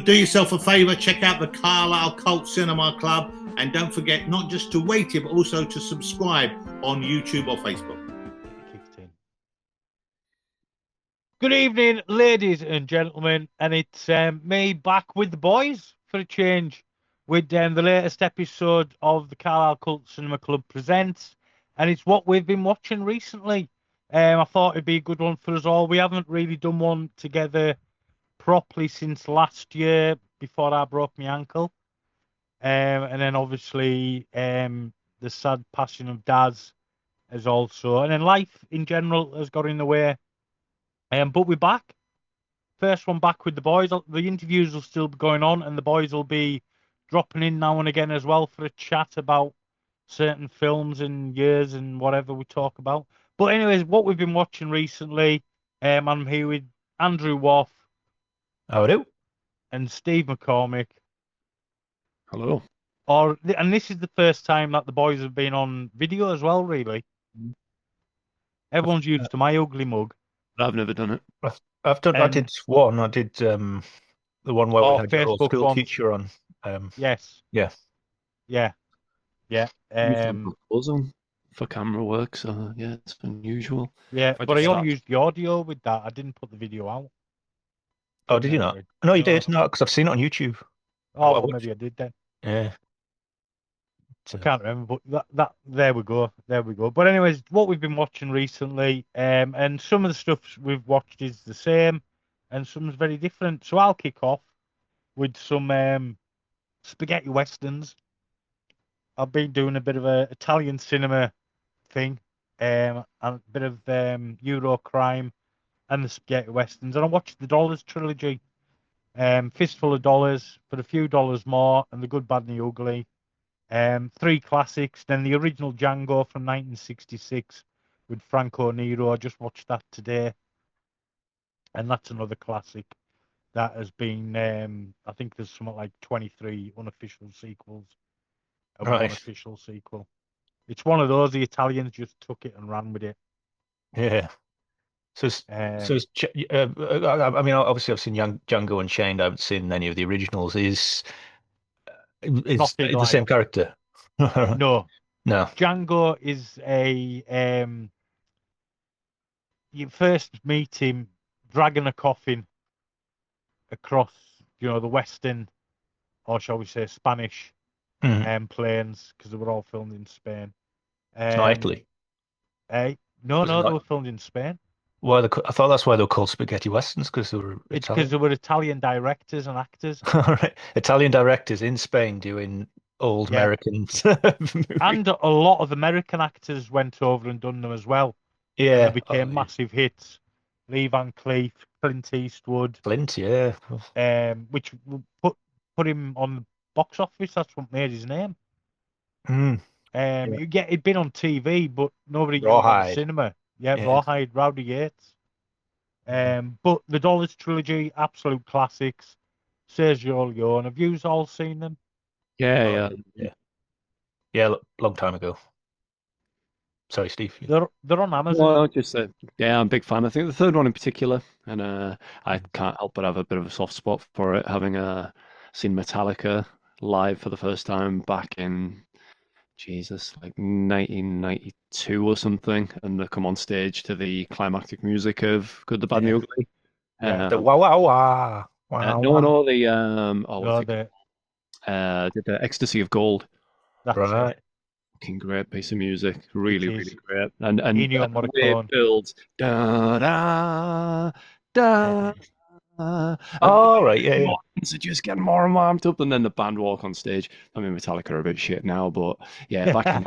do yourself a favour, check out the Carlisle Cult Cinema Club, and don't forget not just to rate it, but also to subscribe on YouTube or Facebook. Good evening, ladies and gentlemen, and it's me back with the boys for a change with the latest episode of the Carlisle Cult Cinema Club Presents, and it's what we've been watching recently. I thought it'd be a good one for us all. We haven't really done one together properly since last year before I broke my ankle, and then obviously the sad passing of Daz has also, and then life in general has got in the way. But we're back. First one back with the boys. The interviews will still be going on, and the boys will be dropping in now and again as well for a chat about certain films and years and whatever we talk about. But anyways, what we've been watching recently, I'm here with Andrew Woff. How do? And Steve McCormick. Hello. And this is the first time that the boys have been on video as well, really. Everyone's used to my ugly mug. I've never done it. I've done. I did one. I did the one where we had your old Facebook school one. teacher on. Yes. Yeah. Yeah. Yeah. Buzzing for camera work, so yeah, it's unusual. Yeah, but I only used the audio with that. I didn't put the video out. Oh, did you not? No, you did. No, because I've seen it on YouTube. Oh, well, maybe I did then. Yeah. I can't remember, but that there we go. But anyways, what we've been watching recently, and some of the stuff we've watched is the same, and some is very different. So I'll kick off with some spaghetti westerns. I've been doing a bit of a Italian cinema thing, and a bit of Euro crime and the spaghetti westerns, and I watched the Dollars Trilogy, Fistful of Dollars for a few dollars more, and The Good, Bad, and the Ugly. 3 classics, then the original Django from 1966 with Franco Nero. I just watched that today, and that's another classic that has been. I think there's something like 23 unofficial sequels and one official sequel. It's one of those. The Italians just took it and ran with it. Yeah. I mean, obviously, I've seen Django Unchained. I haven't seen any of the originals. Is the same character? No. No. Django is you first meet him dragging a coffin across, the Western, or shall we say Spanish, plains, because they were all filmed in Spain. It's not Italy. No, they were filmed in Spain. Well, I thought that's why they were called spaghetti westerns, because they were. It's because they were Italian directors and actors. Right. Italian directors in Spain doing old American movies. And a lot of American actors went over and done them as well. Yeah, and they became massive hits. Lee Van Cleef, Clint Eastwood. Clint, yeah. Which put him on the box office. That's what made his name. It'd been on TV, but nobody knew it on the cinema. Yeah, Rawhide, Rowdy Yates. But the Dollars Trilogy, absolute classics. Sergio Leone. Have you all seen them? Yeah. Long time ago. Sorry, Steve. They're on Amazon. Well, I'm a big fan. I think the third one in particular, and I can't help but have a bit of a soft spot for it, having seen Metallica live for the first time back in, like 1992 or something, and they come on stage to the climactic music of Good, the Bad, and the Ugly. The wah wah wah. Did the Ecstasy of Gold. That's right. Fucking great piece of music, really great, and it builds da da da. Right, yeah. So just getting more and more amped up, and then the band walk on stage. I mean, Metallica are a bit shit now, but yeah, back in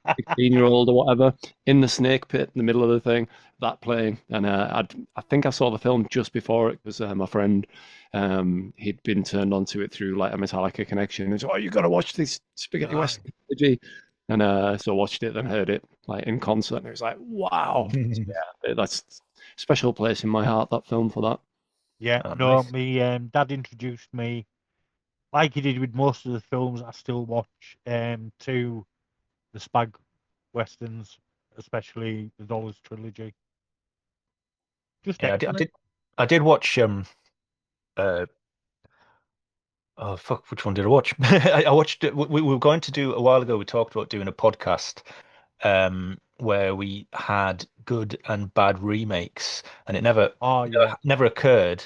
16-year-old or whatever, in the snake pit in the middle of the thing, that playing, and I think I saw the film just before it because my friend, he'd been turned onto it through like a Metallica connection. He said, "Oh, you got to watch this Spaghetti Western trilogy." And so I watched it, then heard it like in concert, and it was like, wow, yeah, that's a special place in my heart, that film, for that. Yeah, nice. Me dad introduced me, like he did with most of the films I still watch, to the Spag Westerns, especially the Dollars Trilogy. I did watch Oh fuck, which one did I watch? I watched it. We were going to do a while ago. We talked about doing a podcast where we had good and bad remakes, and it never Oh yeah, never occurred.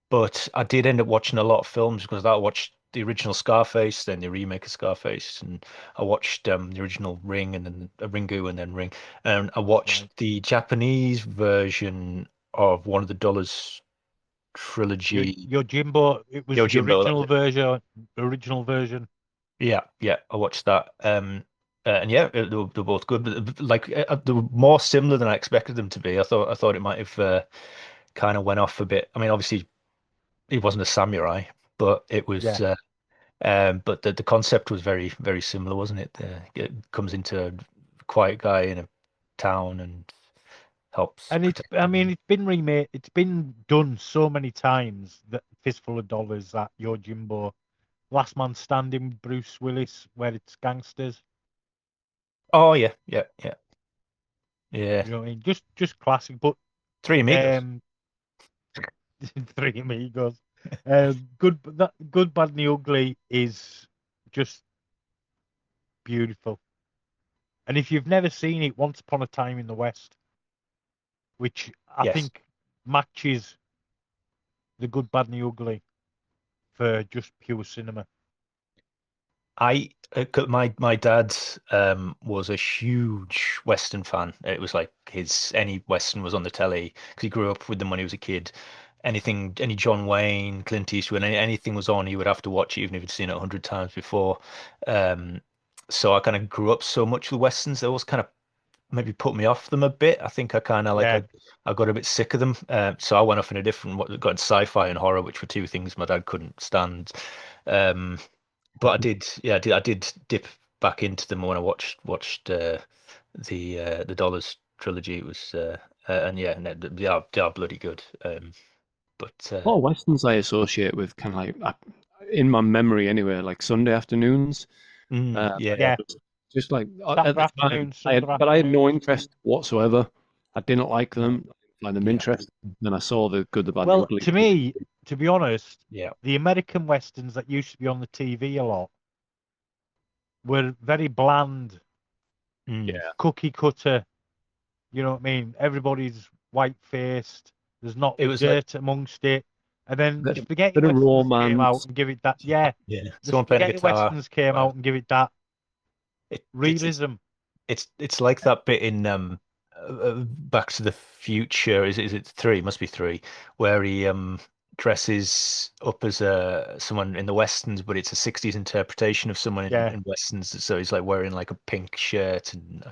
But I did end up watching a lot of films because I watched the original Scarface, then the remake of Scarface, and I watched the original Ring, and then Ringu, and then Ring, and I right. watched the Japanese version of one of the Dollars Trilogy. Your Jimbo, it was the Yojimbo, that was original it. version. Original version. Yeah, yeah, I watched that. And yeah, they were both good, but like they were more similar than I expected them to be. I thought it might have kind of went off a bit. I mean, obviously he wasn't a samurai, but it was. Yeah, But the concept was very very similar, wasn't it? It comes into a quiet guy in a town and helps and protect I mean, them. it's been remade. It's been done so many times that Fistful of Dollars, that Your Jimbo, Last Man Standing with Bruce Willis, where it's gangsters. Oh yeah, yeah, yeah, yeah. You know what I mean? Just classic. But Three Amigos. um, Three Amigos. Good, Bad, and the Ugly is just beautiful. And if you've never seen it, Once Upon a Time in the West, which I Yes. think matches the Good, Bad, and the Ugly for just pure cinema. My dad was a huge Western fan. It was like any Western was on the telly because he grew up with them when he was a kid. Any John Wayne, Clint Eastwood, anything was on, he would have to watch it even if he'd seen it 100 times before. Um, so I kind of grew up so much with Westerns. They always kind of maybe put me off them a bit. I think I kind of like Yeah, I got a bit sick of them. So I went off in a different got into sci-fi and horror, which were two things my dad couldn't stand. Um, but I did dip back into them when I watched the Dollars trilogy. It was and yeah, and they are bloody good. But A lot of westerns I associate with kind of like, in my memory anyway, like Sunday afternoons. yeah, yeah. Just like at Saturday the time, afternoon, Sunday I had no afternoons. interest whatsoever. I didn't like them, I didn't find them yeah, interesting. Then I saw the good, the bad, the Well, ugly. to me, to be honest, yeah, the American westerns that used to be on the TV a lot were very bland, mm. cookie cutter. You know what I mean? Everybody's white faced. There's not It was like dirt amongst it. And then the Bit, spaghetti bit of westerns came out romance. and give it that. Yeah, yeah, the someone playing a spaghetti guitar. westerns came Well, out and give it that it's realism. it's like that bit in Back to the Future. Is it three? Must be three, where he dresses up as someone in the westerns, but it's a '60s interpretation of someone Yeah, in westerns. So he's like wearing like a pink shirt, and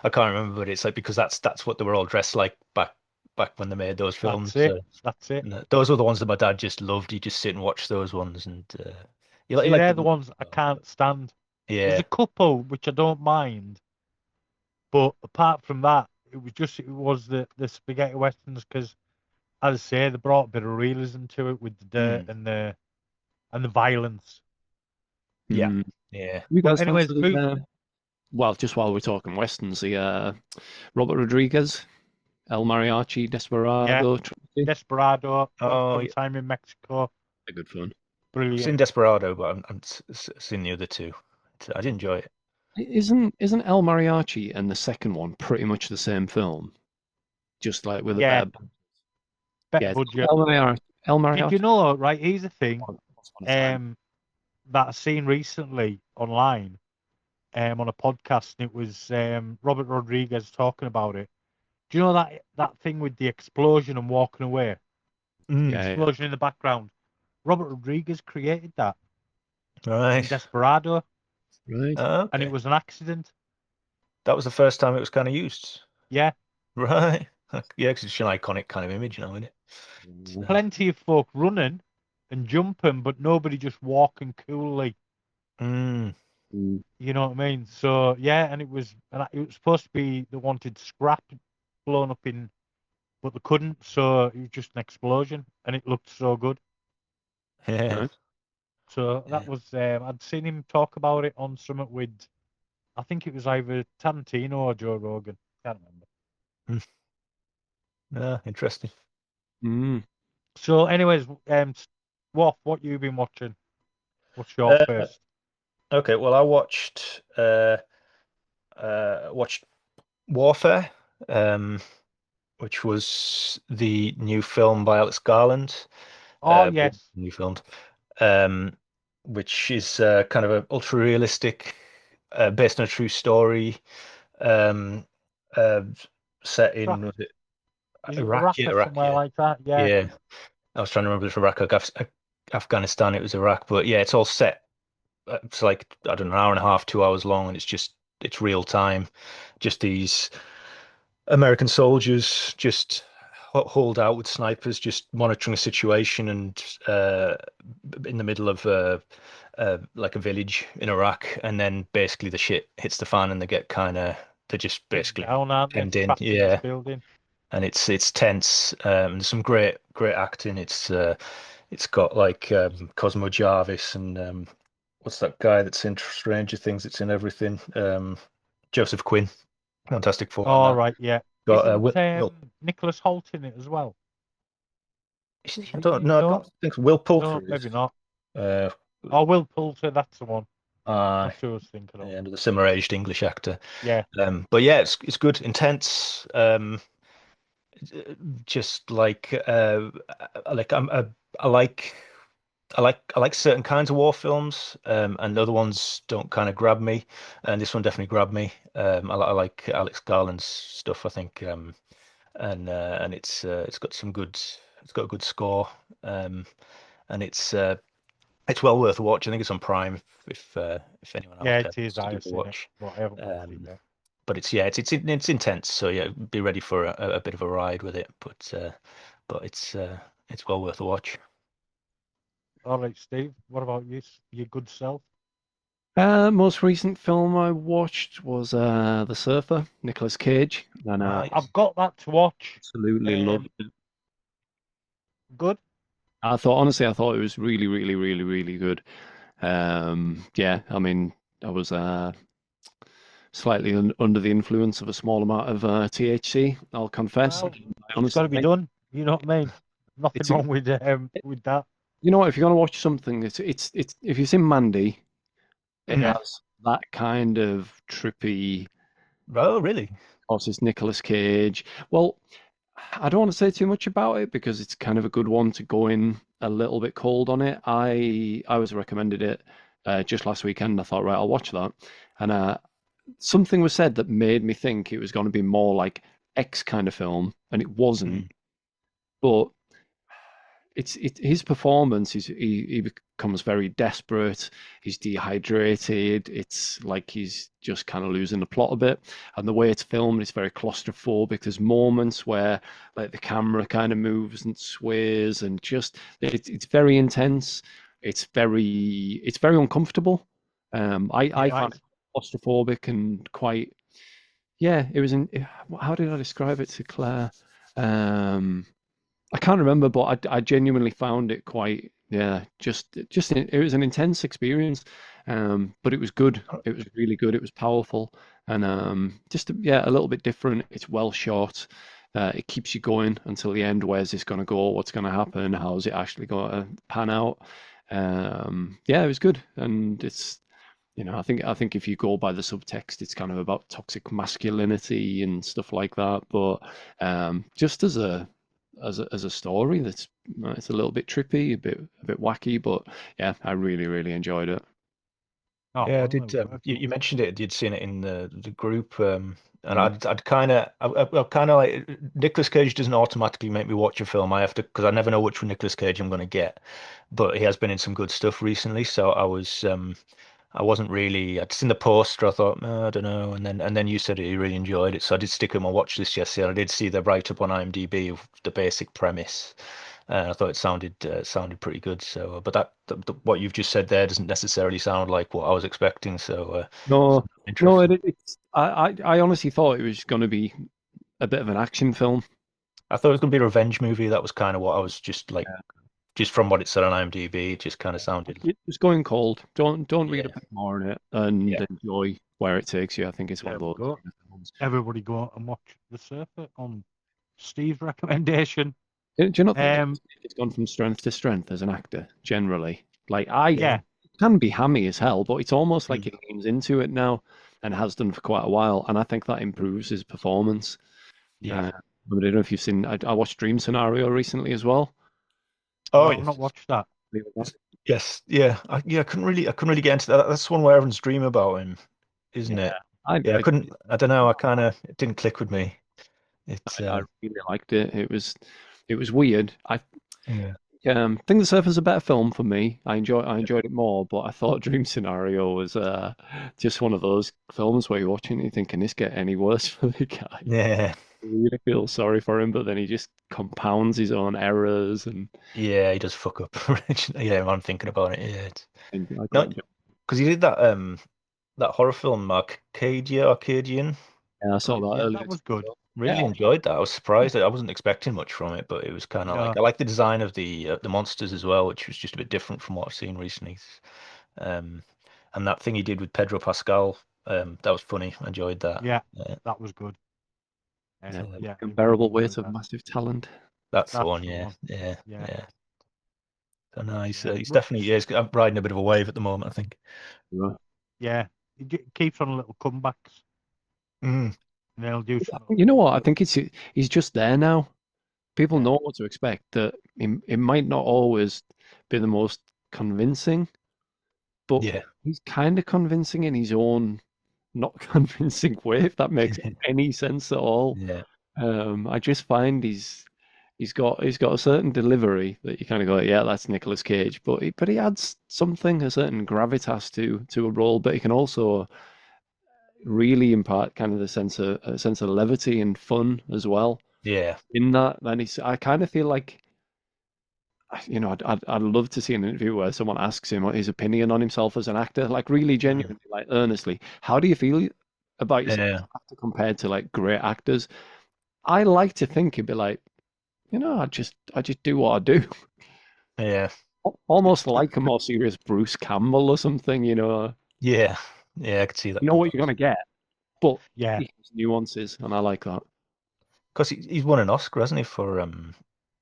I can't remember, but it's like because that's what they were all dressed like back when they made those that's films. it. So That's it. and, those were the ones that my dad just loved. He just sit and watch those ones, and he See, liked they're the them. ones I can't stand. There's a Yeah, couple which I don't mind, but apart from that, it was the spaghetti westerns because, as I say, they brought a bit of realism to it with the dirt mm, and the violence. yeah, Mm. yeah. You But guys anyways, fancy well, just while we're talking westerns, the Robert Rodriguez, El Mariachi, yeah, Desperado trilogy. Desperado, Once Oh, Upon a Time in Mexico, They're good fun. I've seen brilliant. Desperado, but I'm seen the other two. I did enjoy it. Isn't El Mariachi and the second one pretty much the same film? Just like with a Yeah, better, better yeah, it's budget. El Mariachi. El Did you Mariachi. know, right? Here's the thing, Once upon a time. um, that I seen recently online, on a podcast, and it was Robert Rodriguez talking about it. Do you know that thing with the explosion and walking away? Mm, Yeah, yeah. Explosion in the background. Robert Rodriguez created that in right. Desperado, Right. and it Okay. was an accident. That was the first time it was kind of used. Yeah, Right. Yeah, because it's an iconic kind of image now, isn't it? plenty of folk running and jumping, but nobody just walking coolly. Mm, Mm. You know what I mean? So yeah, and it was supposed to be they wanted scrap blown up in, but they couldn't. So it was just an explosion, and it looked so good. yeah. Right. So that Yeah. was I'd seen him talk about it on Summit with, I think it was either Tarantino or Joe Rogan. Can't remember. Mm, yeah, interesting. Mm. So, anyways, Woff, what you been watching? What's your Uh, first? Okay, well, I watched Warfare, which was the new film by Alex Garland, Oh yes, new filmed, um, which is kind of a ultra realistic, based on a true story, um, uh, set in, was it is it Iraq? Iraq Yeah, or Iraq. somewhere Yeah, like that? Yeah. yeah. I was trying to remember if it was Iraq or Afghanistan. It was Iraq, but yeah, it's all set. It's like, I don't know, an hour and a half, 2 hours long, and it's real time. Just these American soldiers just hold out with snipers, just monitoring a situation, and in the middle of like a village in Iraq, and then basically the shit hits the fan, and they're just Pinned basically down, aren't they? hemmed in. Trapped in this Yeah, building. and it's tense. There's some great acting. It's got like Cosmo Jarvis and what's that guy that's in Stranger Things? It's in everything. Joseph Quinn, Fantastic Four, and All that. right, yeah. Got Isn't Will. Nicholas Hoult in it as well? Isn't he? Is he in it? I No, don't think so. Will no, Poulter maybe is. not. Uh, Oh, Will Poulter, that's the one. uh, That's who I was thinking of. and the similar-aged English actor. Yeah. But yeah, it's good, intense. Just like I like I like certain kinds of war films, and other ones don't kind of grab me, and this one definitely grabbed me. I like Alex Garland's stuff, I think, and it's got it's got a good score, and it's well worth a watch. I think it's on Prime if anyone out Yeah, there it is. wants to I give have it a seen it, watch. but I haven't watched it Um, yet. but it's intense, so yeah, be ready for a bit of a ride with it. But it's well worth a watch. All right, Steve, what about you? Your good self? Most recent film I watched was The Surfer, Nicolas Cage, and Right. I've got that to watch. absolutely loved it. Good. I thought it was really, really, really, really good. Yeah, I mean, I was slightly under the influence of a small amount of THC, I'll confess. Well, I it's got honestly to be think done. You know what I mean? Nothing it's a, wrong with that. you know what, if you're gonna watch something, it's if you've seen Mandy, it Yeah. has that kind of trippy, Oh, really? of course, it's Nicolas Cage. Well, I don't want to say too much about it because it's kind of a good one to go in a little bit cold on it. I was recommended it just last weekend. I thought, right, I'll watch that, and something was said that made me think it was going to be more like X kind of film, and it wasn't. Mm. But his performance. He becomes very desperate. He's dehydrated. It's like he's just kind of losing the plot a bit. And the way it's filmed, it's very claustrophobic. There's moments where like the camera kind of moves and sways, and just it's very intense. It's very uncomfortable. I Yeah. found it claustrophobic and quite. Yeah, it was in. How did I describe it to Claire? Um, I can't remember, but I genuinely found it quite, yeah, just it was an intense experience, but it was good. It was really good. It was powerful, and just yeah, a little bit different. It's well shot. It keeps you going until the end. Where's this going to go? What's going to happen? How's it actually going to pan out? Yeah, it was good, and it's I think if you go by the subtext, it's kind of about toxic masculinity and stuff like that. But just as a story, it's a little bit trippy, a bit wacky, but yeah, I really really enjoyed it. Oh, Yeah, I well, did. there we go. You mentioned it. You'd seen it in the group, and Mm. I'd kind of, I kind of like Nicolas Cage doesn't automatically make me watch a film. I have to because I never know which Nicolas Cage I'm going to get. But he has been in some good stuff recently, so I wasn't really. I'd seen the poster. I thought, I don't know, and then you said you really enjoyed it, so I did stick on my watch list yesterday. And I did see the write up on IMDb of the basic premise. I thought it sounded pretty good. So, but what you've just said there doesn't necessarily sound like what I was expecting. So, No, no, interesting. it's I honestly thought it was going to be a bit of an action film. I thought it was going to be a revenge movie. That was kind of what I was just like, just from what it said on IMDb. It just kind of sounded. It's going cold. Don't read a Yeah, bit more on it and yeah. enjoy where it takes you. I think it's one There of we those go. kind of films. Everybody go out and watch The Surfer on Steve's recommendation. Do you not think Um, it's gone from strength to strength as an actor generally? Like I yeah, can be hammy as hell, but it's almost like he leans into it now and has done for quite a while, and I think that improves his performance. Yeah. I don't know if you've seen. I watched Dream Scenario recently as well. Oh, I've not watched that. yes, yeah, I couldn't really get into that. That's one where everyone's dream about him, isn't it? I couldn't. I don't know. It didn't click with me. I really liked it. It was weird. I yeah. think The Surfer's a better film for me. I enjoyed it more, but I thought Dream Scenario was just one of those films where you're watching and you think, can this get any worse for the guy? Yeah. I really feel sorry for him, but then he just compounds his own errors and Yeah, he does fuck up. Yeah, I'm thinking about it. Yeah, no, because he did that horror film Arcadian. yeah, I saw that earlier. That was good. Really enjoyed that. I was surprised. I wasn't expecting much from it, but it was kind of like I like the design of the monsters as well, which was just a bit different from what I've seen recently. And that thing he did with Pedro Pascal, that was funny. I enjoyed that. Yeah, that was good. Unbearable weight of massive talent. That's the one. Yeah. So no, he's definitely I'm riding a bit of a wave at the moment, I think. Yeah, he keeps on little comebacks. They'll do. You know what? I think he's just there now. People know what to expect. That it might not always be the most convincing, but he's kind of convincing in his own not convincing way. If that makes any sense at all. Yeah. I just find he's got a certain delivery that you kind of go, yeah, that's Nicolas Cage, but he adds something, a certain gravitas to a role, but he can also really impart kind of a sense of levity and fun as well. Yeah. In that, and I kind of feel like, I'd love to see an interview where someone asks him what his opinion on himself as an actor, like really genuinely, like earnestly. How do you feel about yourself compared to like great actors? I like to think he'd be like, I just do what I do. Yeah. Almost like a more serious Bruce Campbell or something, Yeah. Yeah, I could see that. You know what you're gonna get, but he has nuances, and I like that. Because he's won an Oscar, hasn't he, for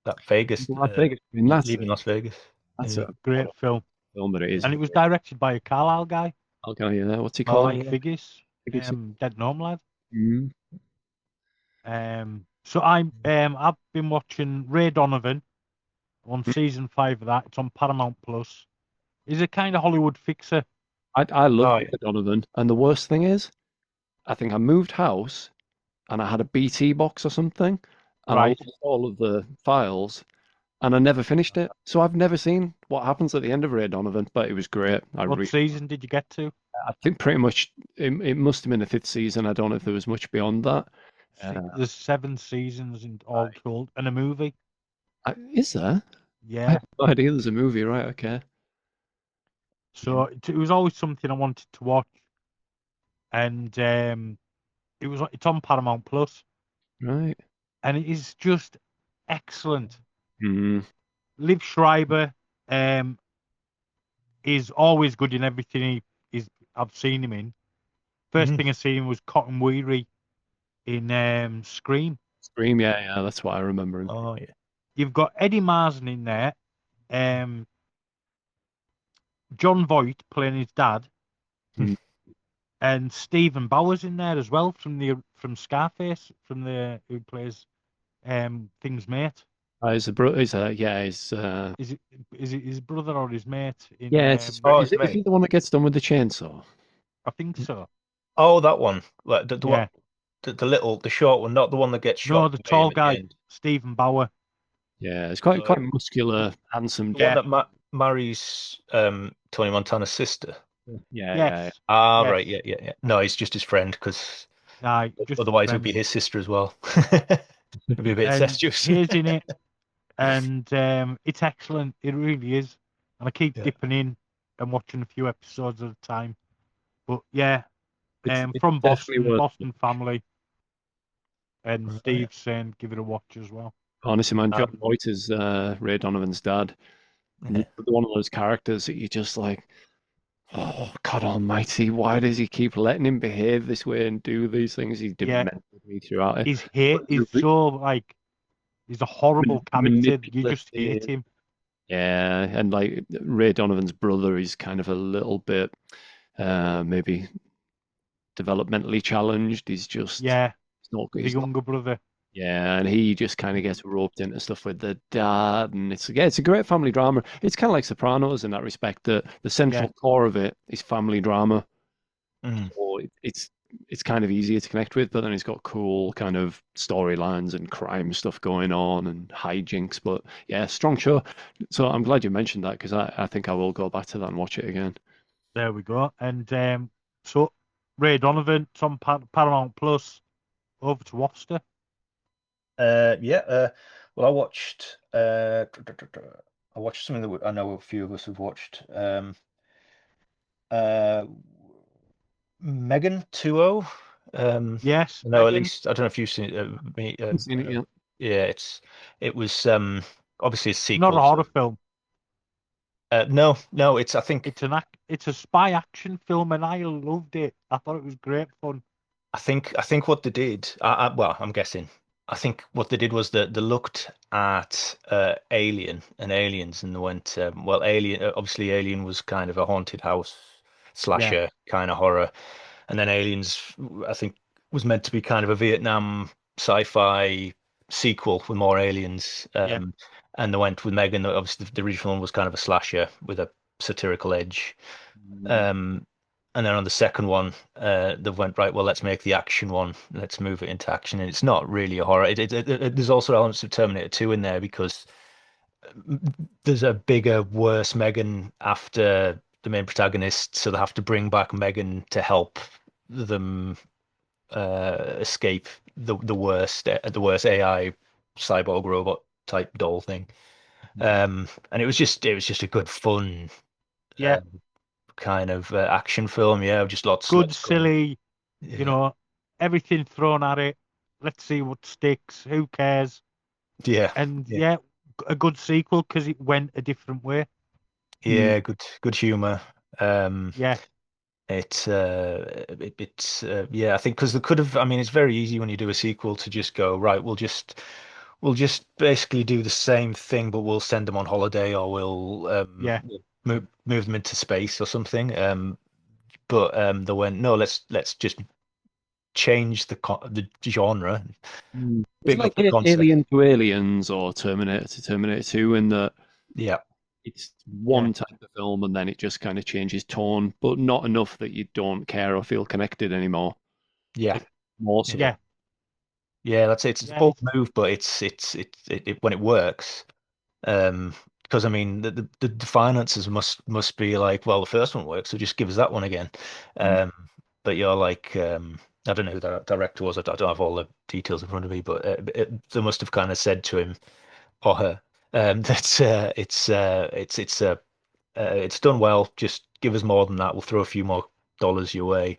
that Vegas, Leaving Las Vegas. That's a great film. That it is, and it was directed by a Carlisle guy. Okay, yeah. What's he called? Figgis. Dead Gnome Lad. Mm-hmm. So I've been watching Ray Donovan on season 5 of that. It's on Paramount Plus. He's a kind of Hollywood fixer. I love Ray Donovan, and the worst thing is, I think I moved house, and I had a BT box or something, and I lost all of the files, and I never finished it. So I've never seen what happens at the end of Ray Donovan, but it was great. What season did you get to? I think pretty much it must have been the 5th season. I don't know if there was much beyond that. There's 7 seasons in all told, and a movie. Is there? Yeah. I had no idea there's a movie, right? Okay. So it was always something I wanted to watch, and it's on Paramount Plus. Right. And it is just excellent. Mm-hmm. Liv Schreiber is always good in everything I've seen him in. First thing I seen him was Cotton Weary in Scream. Scream, yeah, that's what I remember. Oh yeah. You've got Eddie Marsan in there. John Voight playing his dad. And Stephen Bauer's in there as well from Scarface, who plays Thing's mate. His brother. Is it his brother or his mate? Is he the one that gets done with the chainsaw? I think so. Oh, that one. Like the short one, not the one that gets shot. No, the tall guy, Stephen Bauer. Yeah, it's quite muscular, handsome. The one that marries Tony Montana's sister. Yeah. Right. Yeah. No, he's just his friend because otherwise it would be his sister as well. It'd be a bit incestuous. He's in it, and it's excellent. It really is. And I keep dipping in and watching a few episodes at a time. But yeah, from Boston family, and Steve's saying give it a watch as well. Honestly, man, John Voight is Ray Donovan's dad. One of those characters that you just like, oh God Almighty, why does he keep letting him behave this way and do these things? He's demented me throughout it. He's so like, he's a horrible character. You just hate him. Yeah, and like Ray Donovan's brother is kind of a little bit maybe developmentally challenged. He's just Yeah, the he's not younger brother. yeah, and he just kind of gets roped into stuff with the dad, and it's a great family drama. It's kind of like Sopranos in that respect. That the Yeah, central core of it is family drama, Mm. so it's kind of easier to connect with. But then it's got cool kind of storylines and crime stuff going on and hijinks. But yeah, strong show. So I'm glad you mentioned that because I think I will go back to that and watch it again. there we go. And so Ray Donovan, it's on Paramount Plus. Over to Worcester. Yeah. Well, I watched something that I know a few of us have watched. Uh, Megan 2.0. Yes, No, at Megan. least I don't know if you've seen it. Haven't seen it yet. Yeah, it was obviously a Not a sequel horror to. film. No, it's I think It's a spy action film, and I loved it. I thought it was great fun. I think what they did, well, I'm guessing. I think what they did was that they looked at Alien and Aliens, and they went, well, Alien. Obviously, Alien was kind of a haunted house Yeah, slasher kind of horror, and then Aliens, I think, was meant to be kind of a Vietnam sci-fi sequel with more aliens. yeah, And they went with Megan. Obviously, the original one was kind of a slasher with a satirical edge. Mm. Um, and then on the second one, they went, right, well, let's make the action one. Let's move it into action. And it's not really a horror. There's also elements of Terminator 2 in there because there's a bigger, worse Megan after the main protagonist. So they have to bring back Megan to help them escape the worst AI cyborg robot type doll thing. And it was just a good fun yeah. uh, kind of action film. Yeah, just Good, lots going. silly. You Yeah, know, everything thrown at it. Let's see what sticks. Who cares? yeah, And yeah, yeah, a good sequel because it went a different way. yeah. Good humor. Um, Yeah, it's yeah. I think because they could have. I mean, it's very easy when you do a sequel to just go right. We'll just basically do the same thing, but we'll send them on holiday or yeah, we'll move them into space or something. But they went, no, let's just change the genre, It's big like up the concept. Alien to Aliens or Terminator to Terminator 2 in that Yeah, it's yeah, one type of film and then it just kind of changes tone, but not enough that you don't care or feel connected anymore. yeah, It's more yeah, so. yeah, yeah. That's it. It's a yeah. bold move, but it when it works. Um, because I mean, the finances must be like, well, the first one works, so just give us that one again. Mm. Um, but you're like, I don't know who the director was. I don't have all the details in front of me, but they must have kind of said to him or her that it's done well. Just give us more than that. We'll throw a few more dollars your way.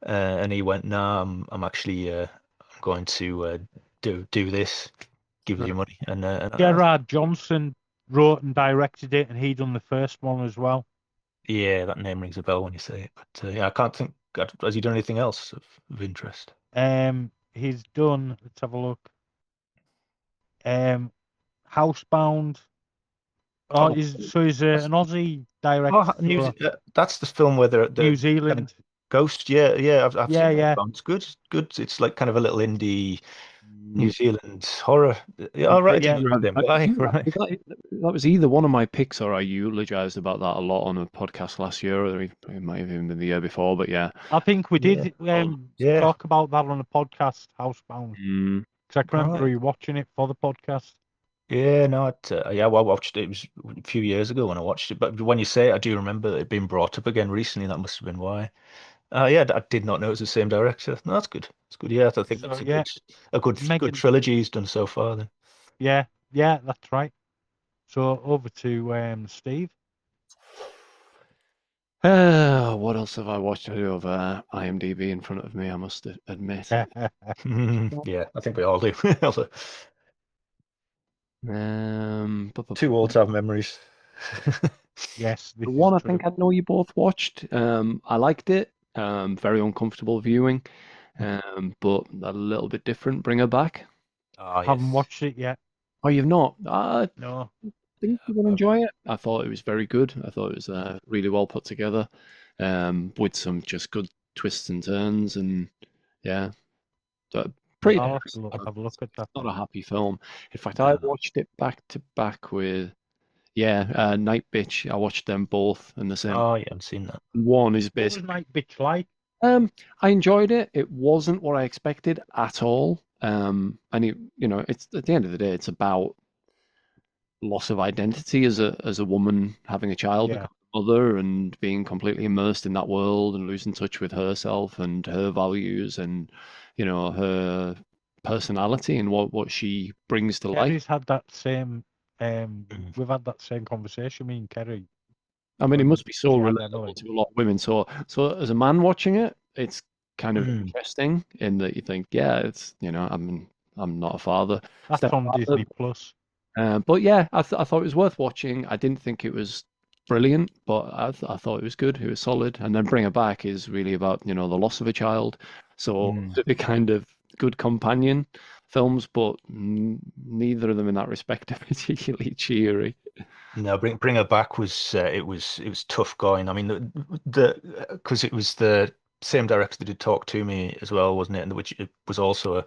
And he went, nah, I'm actually I'm going to do this. Give us your money. And Gerard Johnson wrote and directed it, and he done the first one as well. yeah, that name rings a bell when you say it. But yeah, I can't think. Has he done anything else of interest? He's done. Let's have a look. Um, Housebound. Oh, Oh, he's that's, an Aussie director, so that's the film where the New kind of Zealand. ghost. Yeah, yeah, I've Yeah, seen that yeah, film. It's good. Good. It's like kind of a little indie New Mm. Zealand horror. Yeah, all right. I didn't yeah. know it was the same guy. Right. That was either one of my picks or I eulogized about that a lot on a podcast last year, or it might have even been the year before. But yeah, I think we Yeah. did Yeah. talk about that on a podcast, Housebound. mm, Because I remember Right. you watching it for the podcast. Yeah. No. Yeah. Well, I watched it. It was a few years ago when I watched it. But when you say it, I do remember it being brought up again recently. That must have been why. Yeah, I did not know it was the same director. No, that's good. That's good. Yeah, I think So that's a yeah, good Megan. trilogy he's done so far. Then. Yeah, yeah, that's right. So over to Steve. what else have I watched? I do have IMDb in front of me, I must admit. Yeah, I think we all do. Too old to have memories. Yes, this The is one I true. think I know you both watched. I liked it. Very uncomfortable viewing, but a little bit different. Bring her back. Ah, Haven't yes. watched it yet. Oh, you've not? No. think you will enjoy it. I thought it was very good. I thought it was really well put together, with some just good twists and turns, and yeah, pretty. I'll have a look at that. Not a happy film. In fact, I watched it back to back with Night Bitch. I watched them both in the same. Oh yeah, I've seen that. One is What was basically. Night Bitch like? I enjoyed it. It wasn't what I expected at all. And it's at the end of the day, it's about loss of identity as a woman having a child, becoming a mother, and being completely immersed in that world and losing touch with herself and her values and her personality and what she brings to life. Kerry's had that same. We've had that same conversation, me and Kerry. I mean, it must be so relatable to a lot of women. So as a man watching it, it's kind of interesting in that you think, it's I'm not a father. That's on Disney Plus. But yeah, I thought it was worth watching. I didn't think it was brilliant, but I thought it was good. It was solid. And then Bring Her Back is really about the loss of a child. So the kind of good companion films, but neither of them in that respect are particularly cheery. No, Bring Her Back was it was tough going. I mean, because it was the same director that did Talk to Me as well, wasn't it? And which it was also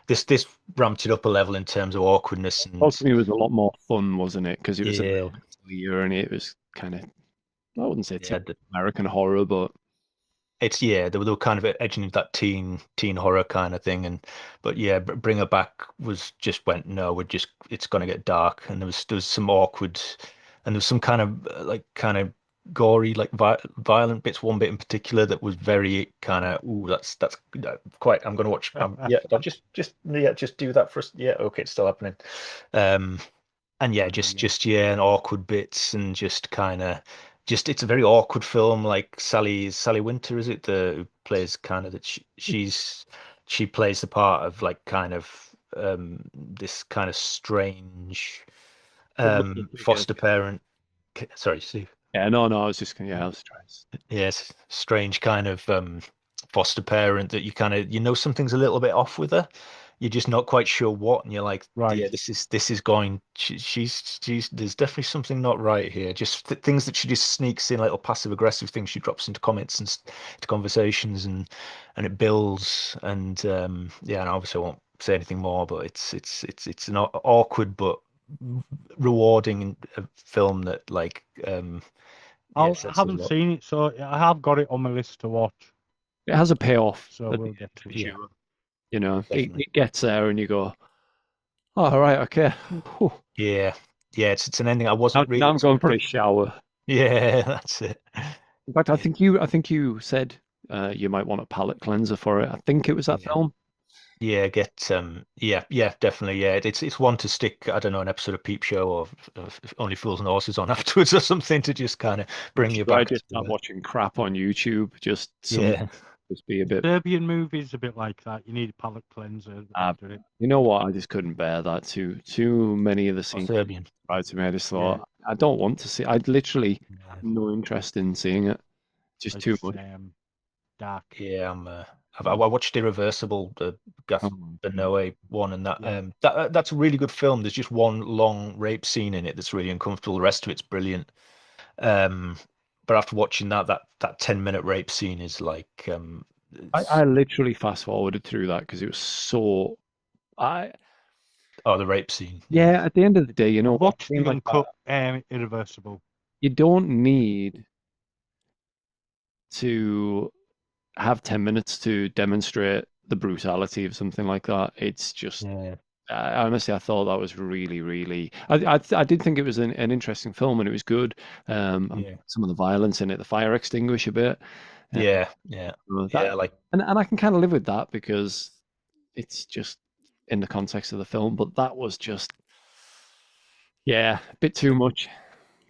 this ramped it up a level in terms of awkwardness. And Talk to Me was a lot more fun, wasn't it? Because it was a year and it was kind of, I wouldn't say American horror, but they were kind of edging into that teen horror kind of thing. But Bring Her Back went, no, it's gonna get dark, and there was some awkward, and there was some kind of gory, like violent bits. One bit in particular that was very kind of, that's quite. I'm gonna watch. Just do that for us. Yeah, okay, it's still happening. And and awkward bits, and just kind of. It's a very awkward film. Like Sally Winter, is it, who plays kind of that she plays the part of like kind of this kind of strange foster parent. Sorry, Steve. Yeah, no, I was just I was trying. Yes, strange kind of foster parent that something's a little bit off with her. You're just not quite sure what, and you're like, right, yeah, this is going. She's there's definitely something not right here. Just things that she just sneaks in, little passive aggressive things she drops into comments and to conversations, and it builds. And and obviously I won't say anything more, but it's an awkward but rewarding film that like I haven't seen it, so I have got it on my list to watch. It has a payoff. So we'll get to it. It gets there and you go, oh, all right, okay. Whew. Yeah, it's an ending I wasn't really. Now I'm going for a shower. Yeah, that's it. In fact, I think you said you might want a palate cleanser for it. I think it was that film. Yeah, definitely. Yeah, it's one to stick. I don't know, an episode of Peep Show or Only Fools and Horses on afterwards or something to just kind of bring you back. I just start watching crap on YouTube. Just be a bit. Serbian movies a bit like that. You need a palate cleanser. You know what? I just couldn't bear that. Too many of the scenes. Serbian. Right to me, I just thought I don't want to see. I'd literally have no interest in seeing it. Just too much. Dark. Yeah, I watched Irreversible, the Noé one, and that's a really good film. There's just one long rape scene in it that's really uncomfortable. The rest of it's brilliant. But after watching that 10-minute rape scene is like I literally fast forwarded through that because it was so the rape scene. Yeah, at the end of the day, watch even cut Irreversible. You don't need to have 10 minutes to demonstrate the brutality of something like that. It's just honestly, I thought that was really, really. I did think it was an interesting film, and it was good. Some of the violence in it, the fire extinguisher bit. And I can kind of live with that because it's just in the context of the film. But that was just, a bit too much.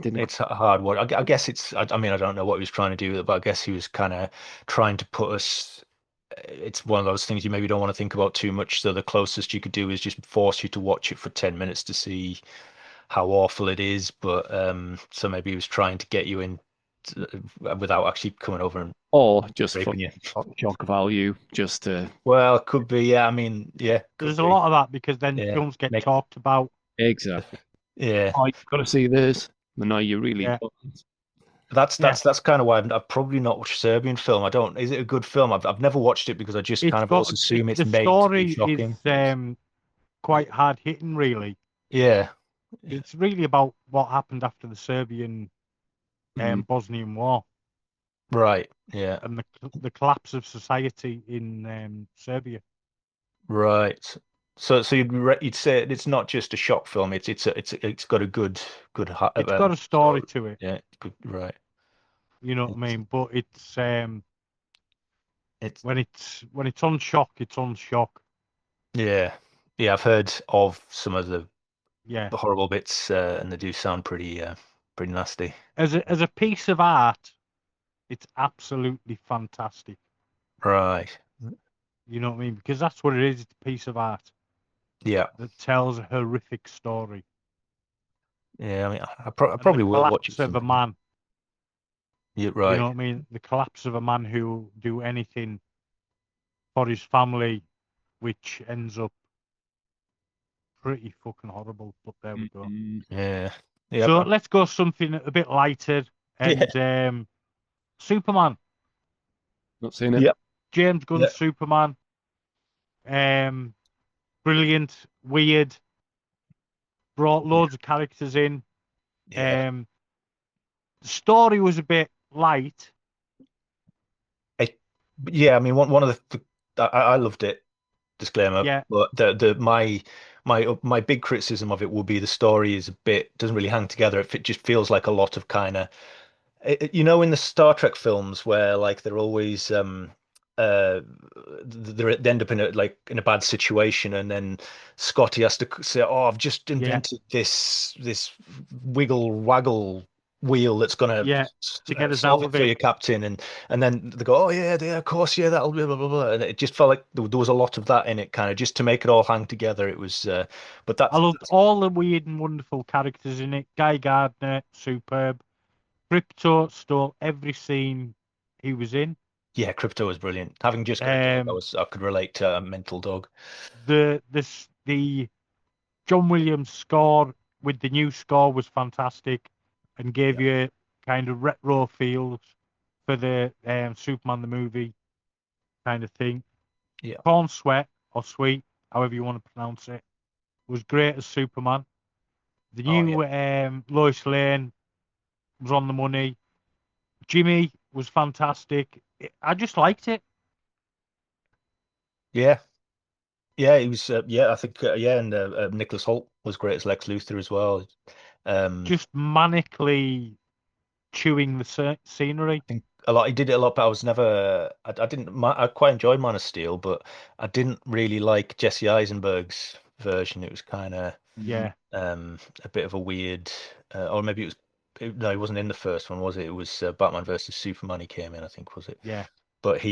It's a hard one. I guess it's. I mean, I don't know what he was trying to do with it, but I guess he was kind of trying to put us. It's one of those things you maybe don't want to think about too much. So the closest you could do is just force you to watch it for 10 minutes to see how awful it is. But so maybe he was trying to get you in without actually coming over and just for shock value, just to. Well, it could be. Yeah, I mean, yeah. There's a lot of that because then films get talked about. Exactly. Yeah. Oh, you've got to see this. But no, you really Yeah. don't. That's Yeah. kind of why I've probably not watched Serbian film. I don't. Is it a good film? I've never watched it because I just kind It's of always got assume it's the made to be story is shocking. quite hard hitting, really. Yeah. It's really about what happened after the Serbian Bosnian War Right. Yeah. and the collapse of society in Serbia. Right. So you'd say it's not just a shock film. It's got a good It's got a story to it. Yeah. Good. Right. You know what I mean? But it's It's when it's on shock, it's on shock. yeah. Yeah. I've heard of some of the Yeah. horrible bits, and they do sound pretty nasty. As a piece of art, it's absolutely fantastic. Right. You know what I mean? Because that's what it is. It's a piece of art Yeah. that tells a horrific story. Yeah. I mean, I And probably the will watch it collapse of a sometime. man. Yeah. You Right. know what I mean? The collapse of a man who will do anything for his family, which ends up pretty fucking horrible. But there we go. Yeah. Yeah. So let's go something a bit lighter. Yeah. And Superman. Not seen it. Yeah. James Gunn's Yeah. Superman. Brilliant, weird. Brought loads of characters in. Yeah. The story was a bit light. Yeah. I mean, one of I loved it. Disclaimer. Yeah. But my big criticism of it will be the story is a bit doesn't really hang together. It just feels like a lot of kind of in the Star Trek films where like they're always they end up in a bad situation, and then Scotty has to say, "Oh, I've just invented this wiggle waggle wheel that's gonna to get us solve out it of for it." you, Captain." And then they go, "Oh yeah, of course, yeah, that'll be blah blah blah." And it just felt like there was a lot of that in it, kind of just to make it all hang together. It was, but I loved all the weird and wonderful characters in it. Guy Gardner, superb. Crypto stole every scene he was in. yeah, Crypto was brilliant. Having just got a dog, I could relate to a mental dog. The John Williams score with the new score was fantastic and gave you kind of retro feels for the Superman the movie kind of thing. Yeah. Corn Sweat or Sweet, however you want to pronounce it, was great as Superman. The new Lois Lane was on the money. Jimmy was fantastic. I just liked it. Yeah. Yeah, he was. Yeah, I think. Yeah, and Nicholas Hoult was great as Lex Luthor as well. Just manically chewing the scenery. I think a lot. He did it a lot, but I was never. I didn't. I quite enjoyed Man of Steel, but I didn't really like Jesse Eisenberg's version. It was kind of a bit of a weird, or maybe it was. No, he wasn't in the first one, was it? It was Batman versus Superman. He came in, I think, was it? Yeah. But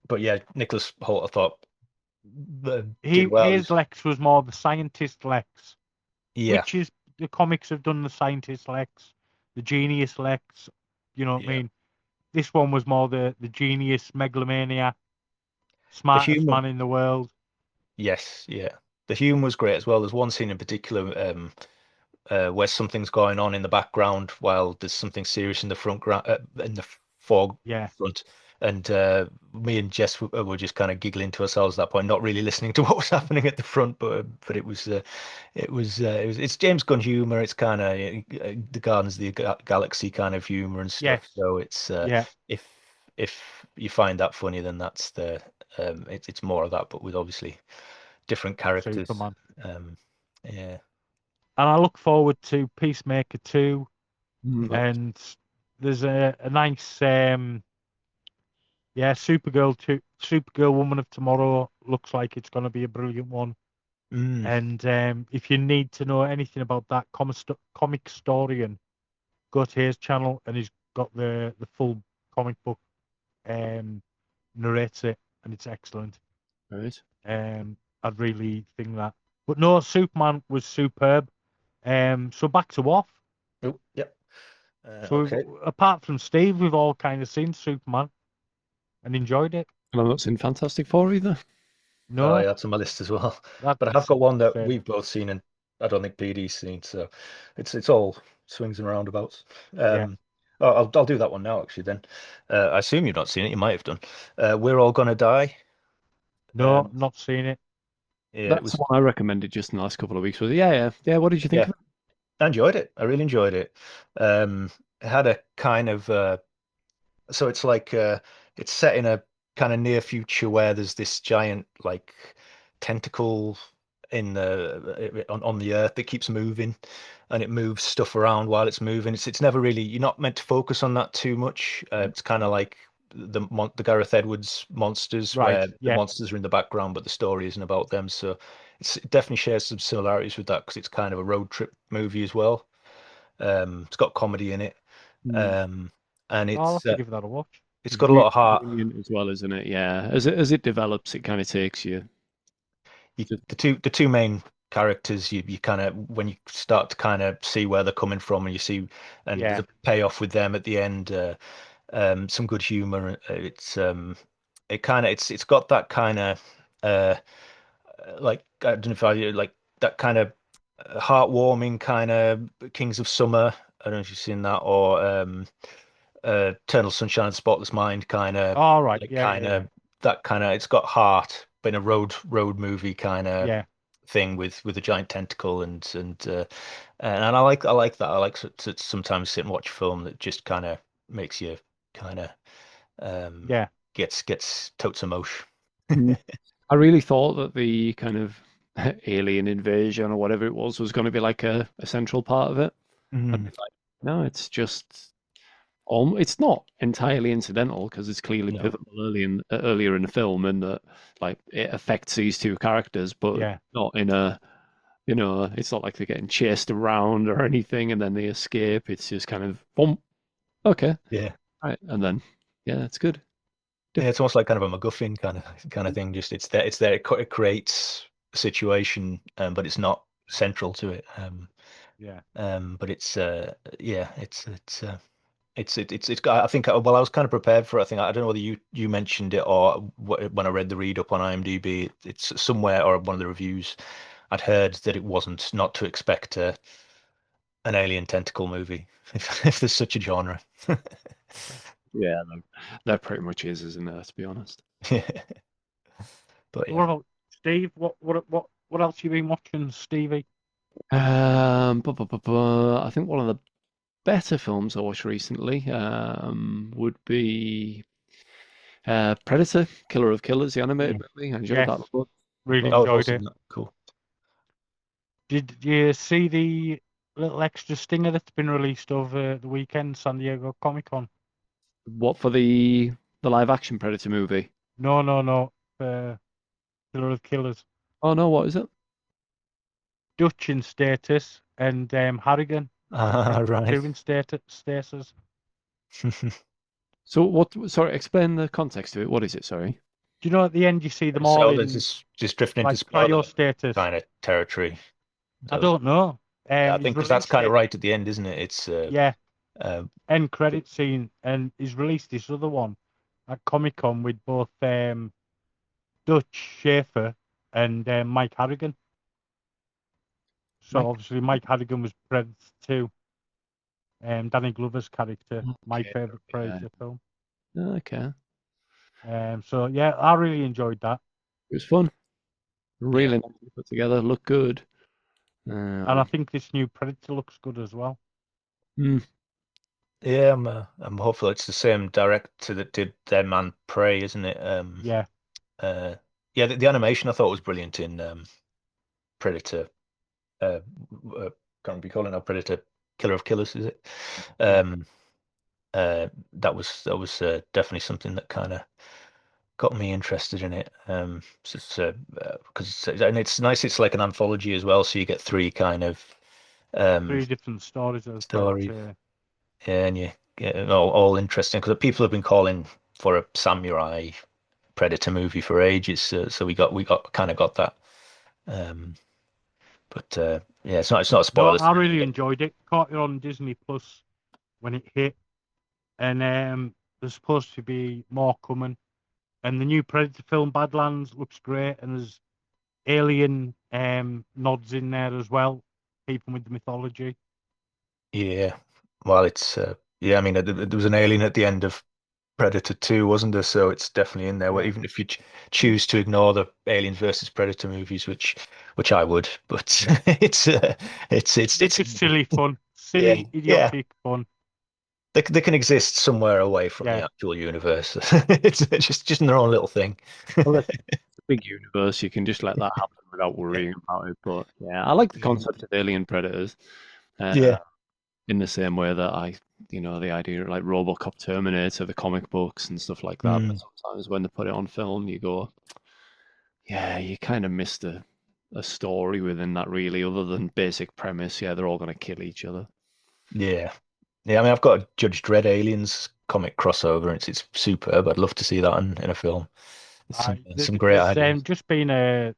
but yeah, Nicholas Hoult, I thought did well. His Lex was more the scientist Lex. Yeah. Which is the comics have done the scientist Lex, the genius Lex. You know what I mean? This one was more the genius megalomania, smartest man in the world. Yes, yeah. The humor was great as well. There's one scene in particular where something's going on in the background while there's something serious in the in the forefront. And me and Jess were just kind of giggling to ourselves at that point, not really listening to what was happening at the front, but it's James Gunn humor. It's kind of the Guardians of the Galaxy kind of humor and stuff. So it's if you find that funny, then that's it's more of that, but with obviously different characters. Superman. Yeah. And I look forward to Peacemaker 2. And there's a nice Supergirl Woman of Tomorrow looks like it's going to be a brilliant one. And if you need to know anything about that, comic historian, go to his channel and he's got the full comic book, narrates it, and it's excellent. Right. I'd really think that. But no, Superman was superb. So back to Woff. Oh, yep. So apart from Steve, we've all kind of seen Superman and enjoyed it. And I've not seen Fantastic Four either. No, that's on my list as well. But I have got one that we've both seen, and I don't think PD's seen. So it's all swings and roundabouts. Yeah. I'll do that one now actually. Then I assume you've not seen it. You might have done. We're All Gonna Die. No, not seen it. Yeah, it That's was. the one I recommended just in the last couple of weeks. Was it? Yeah. What did you think Yeah, of it? I enjoyed it. I really enjoyed it. It had a kind of so it's like it's set in a kind of near future where there's this giant like tentacle in the on the earth that keeps moving, and it moves stuff around while it's moving. It's never really, you're not meant to focus on that too much. It's kind of like the Gareth Edwards monsters, Right, where the yeah. monsters are in the background, but the story isn't about them. So it definitely shares some similarities with that because it's kind of a road trip movie as well. It's got comedy in it, and I'll have it's to give that a watch. it's got a lot Really of heart. brilliant as well, isn't it? Yeah. As it develops, it kind of takes you. The two main characters, you kind of, when you start to kind of see where they're coming from, and you see, and Yeah. there's a payoff with them at the end. Some good humor. It's got that kind of like, I don't know if I like that kind of heartwarming kind of Kings of Summer. I don't know if you've seen that, or Eternal Sunshine of the Spotless Mind kind of, All right. like Yeah, kind yeah, of that kind of, it's got heart, but in a road movie kind of yeah. thing with a giant tentacle, and I like that. I like to sometimes sit and watch a film that just kind of makes you kind of Yeah. gets totes emotion. Mm. I really thought that the kind of alien invasion or whatever it was going to be like a central part of it. And it's like, no, it's just it's not entirely incidental because it's clearly No. pivotal earlier in the film, and that like it affects these two characters, but Yeah. not in a, it's not like they're getting chased around or anything and then they escape. It's just kind of boom, okay, Yeah. right, and then yeah, it's good. Yeah, it's almost like kind of a MacGuffin kind of thing. Just it's there. It creates a situation, but it's not central to it. Yeah. But it's yeah, it's got. I think, well, I was kind of prepared for it. I think, I don't know whether you mentioned it, or when I read the read up on IMDb, it's somewhere, or one of the reviews, I'd heard that it wasn't, not to expect an alien tentacle movie, if there's such a genre. Yeah, that pretty much isn't it? To be honest. But What yeah. about Steve? What else you been watching, Stevie? I think one of the better films I watched recently would be Predator, Killer of Killers, the animated movie. I enjoyed that a lot. Really Oh, I've enjoyed seen it. that. Cool. Did you see the little extra stinger that's been released over the weekend, San Diego Comic-Con? What, for the live action Predator movie? No. Killer of Killers. Oh no, what is it? Dutch in status and Harrigan Right. two in status. So what? Sorry, explain the context of it. What is it? Sorry. Do you know at the end you see them all So in there's just drifting into like cryo status? kind of territory. I don't know. I He's think because that's released kind of it. right at the end, isn't it? It's Yeah. End but- credit scene, and he's released this other one at Comic Con with both Dutch Schaefer and Mike Harrigan. So obviously Mike Harrigan was Predator 2. Danny Glover's character, my favorite Predator film. Okay. So yeah, I really enjoyed that, It was fun. Really nicely put together. Looked good. and I think this new Predator looks good as well. Yeah, I'm hopeful it's the same director that did Dead Man Prey, isn't it? Yeah. Yeah, the animation I thought was brilliant in Predator. Can't be calling it Predator Killer of Killers, is it? That was definitely something that kind of got me interested in it. Because and it's nice. It's like an anthology as well, so you get three kind of Three different stories. stories. Yeah, and you get all interesting, because people have been calling for a samurai Predator movie for ages. So we kind of got that. But yeah, it's not a spoiler. No, I really enjoyed it. Caught it on Disney Plus when it hit, and there's supposed to be more coming. And the new Predator film, Badlands, looks great, and there's alien nods in there as well. keeping with the mythology. Yeah. Well, it's yeah. I mean, there was an alien at the end of Predator 2, wasn't there? So it's definitely in there. Well, Yeah. even if you choose to ignore the Aliens versus Predator movies, which I would, but It's just silly fun, yeah, silly, yeah. idiotic fun. They can exist somewhere away from the Yeah. actual universe. It's just in their own little thing. Well, it's a big universe. You can just let that happen without worrying about it. But yeah, I like the concept of alien predators. Yeah. In the same way that the idea of like RoboCop, Terminator, the comic books and stuff like that. But sometimes when they put it on film, you go, yeah, you kind of missed a story within that, really, other than basic premise. Yeah, they're all going to kill each other. Yeah. Yeah, I mean, I've got a Judge Dredd Aliens comic crossover, and it's superb. I'd love to see that in a film. Some great There's ideas. just been a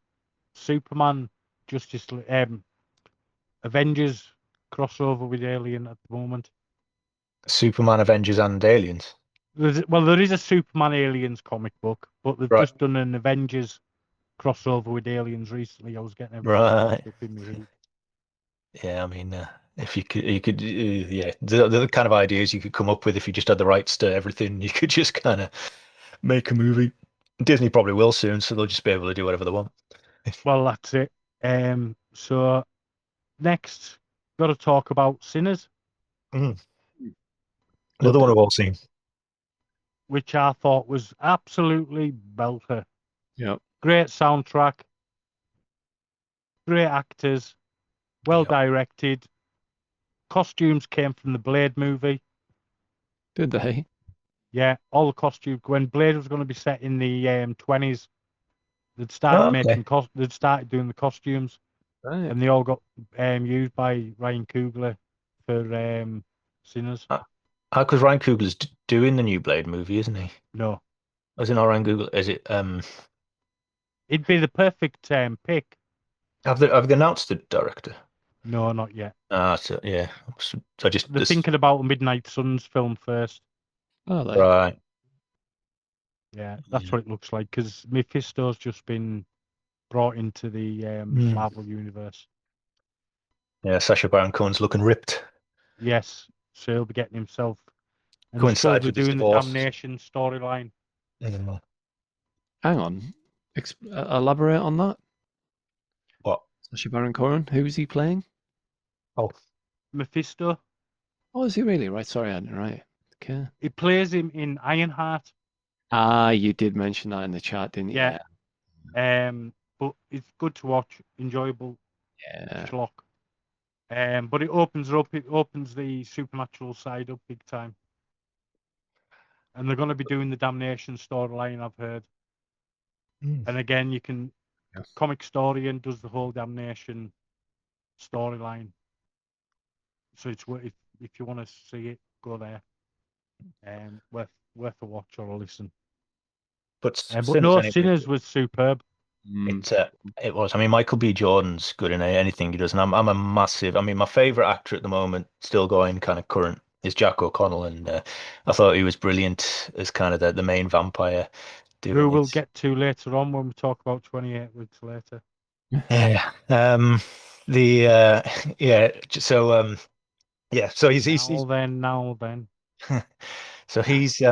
Superman, Justice, Avengers crossover with Alien at the moment. Superman, Avengers, and Aliens. There is a Superman Aliens comic book, but they've Right. just done an Avengers crossover with Aliens recently. I was getting everything Right. up in my head. Yeah, I mean, if you could, yeah, the kind of ideas you could come up with if you just had the rights to everything, you could just kind of make a movie. Disney probably will soon, so they'll just be able to do whatever they want. Well, that's it. So next, got to talk about Sinners, Mm. Another one I've all seen. which I thought was absolutely belter. Yeah. Great soundtrack, great actors, well directed. Costumes came from the Blade movie. Did they? Yeah, all the costumes. When Blade was going to be set in the 20s, they'd started making they'd started doing the costumes, Right. and they all got used by Ryan Coogler for Sinners. Because Ryan Coogler's doing the new Blade movie, isn't he? No, Is it not Ryan Coogler? Is it? it'd be the perfect pick. Have they announced the director? No, not yet. So yeah. So They're thinking about a Midnight Suns film first. Oh, they. Right. Yeah, that's what it looks like, because Mephisto's just been brought into the Marvel universe. Yeah, Sacha Baron Cohen's looking ripped. Yes, so he'll be getting himself. And he's Coincides probably with his doing the divorce. Damnation storyline. Yeah. Hang on. Elaborate on that. What? Sacha Baron Cohen. Who is he playing? Oh, Mephisto. Oh, is he really? Right. Sorry, I didn't write. Okay. He plays him in Ironheart. Ah, you did mention that in the chat, didn't you? Yeah. But it's good to watch, enjoyable Yeah. schlock. But it opens the supernatural side up big time. And they're going to be doing the Damnation storyline, I've heard. And again, Comic Historian does the whole Damnation storyline. So it's if you want to see it, go there. Worth a watch or a listen. but Sinners was superb. It was. I mean, Michael B. Jordan's good in anything he does, and I'm a massive. I mean, my favorite actor at the moment, still going, kind of current, is Jack O'Connell, and I thought he was brilliant as kind of the main vampire. Who we'll get to later on when we talk about 28 weeks later. Yeah. So So he's now then. So he's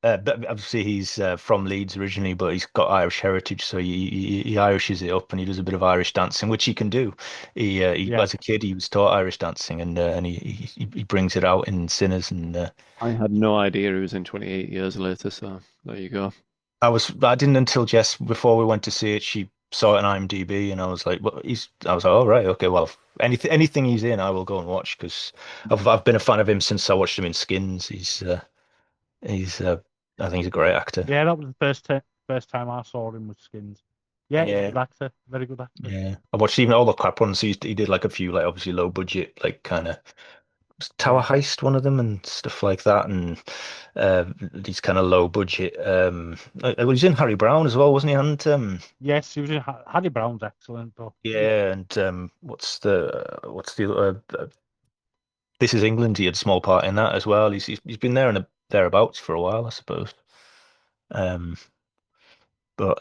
but obviously he's from Leeds originally, but he's got Irish heritage, so he Irishes it up, and he does a bit of Irish dancing, which he can do. He as a kid he was taught Irish dancing, and he brings it out in Sinners. And I had no idea he was in 28 Years Later, so there you go. I didn't until Jess, before we went to see it, she saw it on IMDb, and I was like, I was like, oh right, okay, well, anything he's in, I will go and watch, because I've been a fan of him since I watched him in Skins. He's I think he's a great actor. Yeah, that was the first time I saw him with Skins. Yeah, he's a good actor, very good actor. Yeah, I watched even all the crap ones. He did like a few, like obviously low budget, like kind of Tower Heist, one of them, and stuff like that, and these kind of low budget. He was in Harry Brown as well, wasn't he? And yes, he was in Harry Brown's excellent, though. yeah, and what's the This Is England? He had a small part in that as well. He's been there and thereabouts for a while, I suppose. But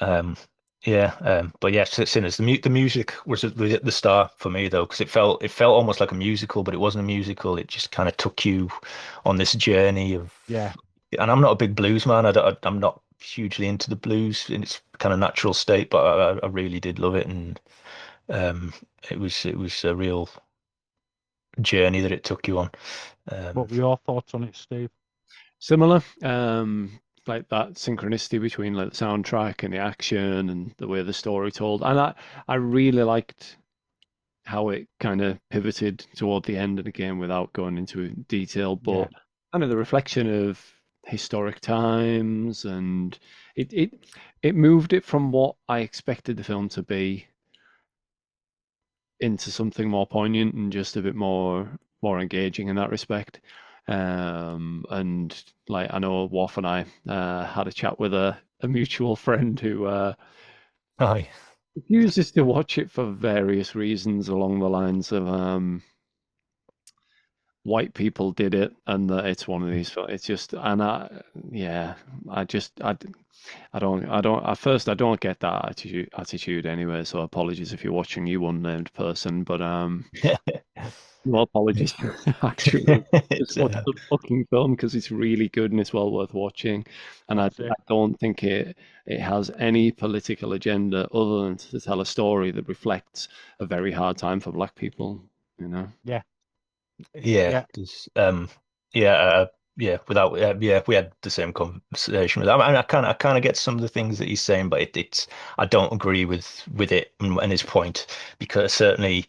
But yeah, Sinners. The music was the star for me though, because it felt almost like a musical, but it wasn't a musical. It just kind of took you on this journey of. Yeah. And I'm not a big blues man. I'm not hugely into the blues in its kind of natural state, but I really did love it, and um, it was a real journey that it took you on. What were your thoughts on it, Steve? Similar, like that synchronicity between like the soundtrack and the action and the way the story told. And I really liked how it kind of pivoted toward the end, and again without going into detail, but kind of the reflection of historic times, and it moved it from what I expected the film to be into something more poignant and just a bit more engaging in that respect. And like I know Woff and I had a chat with a mutual friend who Aye. refused us to watch it for various reasons along the lines of white people did it, and that it's one of these. It's just, and at first I don't get that attitude anyway. So apologies if you're watching, you unnamed person, but no apologies. Actually, just watch the fucking film because it's really good and it's well worth watching. And I don't think it has any political agenda other than to tell a story that reflects a very hard time for Black people. You know. Yeah. Yeah. Without we had the same conversation with that. I mean, I kind of get some of the things that he's saying, but it's I don't agree with it and his point, because certainly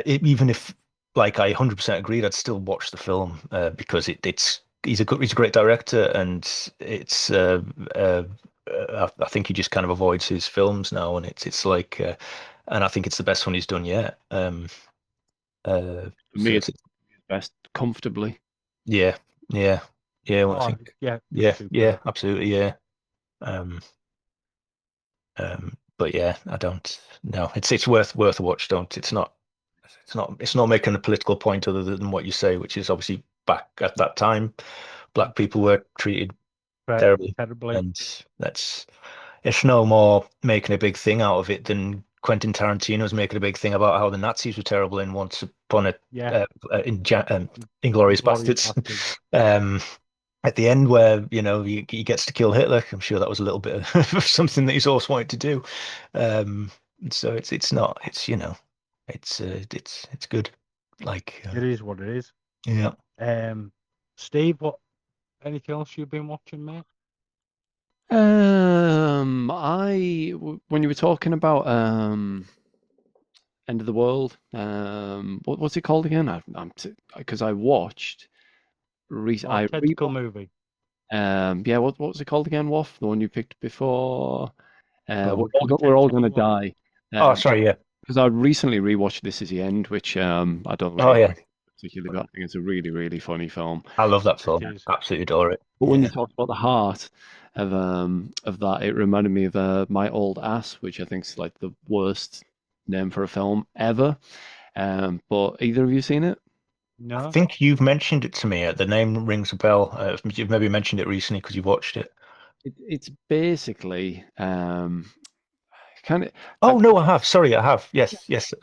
even if like I 100% agreed, I'd still watch the film because he's a great director, and it's I think he just kind of avoids his films now, and it's like and I think it's the best one he's done yet. For me, it's best comfortably. Yeah. Well, I think absolutely, yeah. But yeah, I don't know. It's worth a watch. It's not making a political point other than what you say, which is obviously back at that time, Black people were treated terribly, and it's no more making a big thing out of it than Quentin Tarantino's making a big thing about how the Nazis were terrible in Once Upon a Inglourious Bastards. At the end, where he gets to kill Hitler, I'm sure that was a little bit of something that he's always wanted to do. So it's not, it's good. Like it is what it is. Yeah. Steve, anything else you've been watching, mate? When you were talking about End of the World, what's it called again? Because I watched tactical movie. What was it called again, Woff? The one you picked before? We're all gonna die. Oh, sorry, yeah. Because I recently rewatched This Is the End, which I don't particularly, but I think it's a really, really funny film. I love that film. Absolutely adore it. But when you talk about the heart of that, it reminded me of My Old Ass, which I think is like the worst name for a film ever. But either of you seen it? No. I think you've mentioned it to me. The name rings a bell. You've maybe mentioned it recently because you watched it. It's basically kind of. Oh no, I have. Sorry, I have. Yes.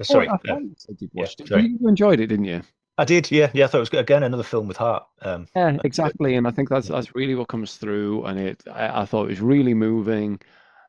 Sorry. I thought you said you'd watched it. You enjoyed it, didn't you? I did. Yeah. I thought it was again another film with heart. Yeah, exactly. And I think that's really what comes through. And I thought it was really moving.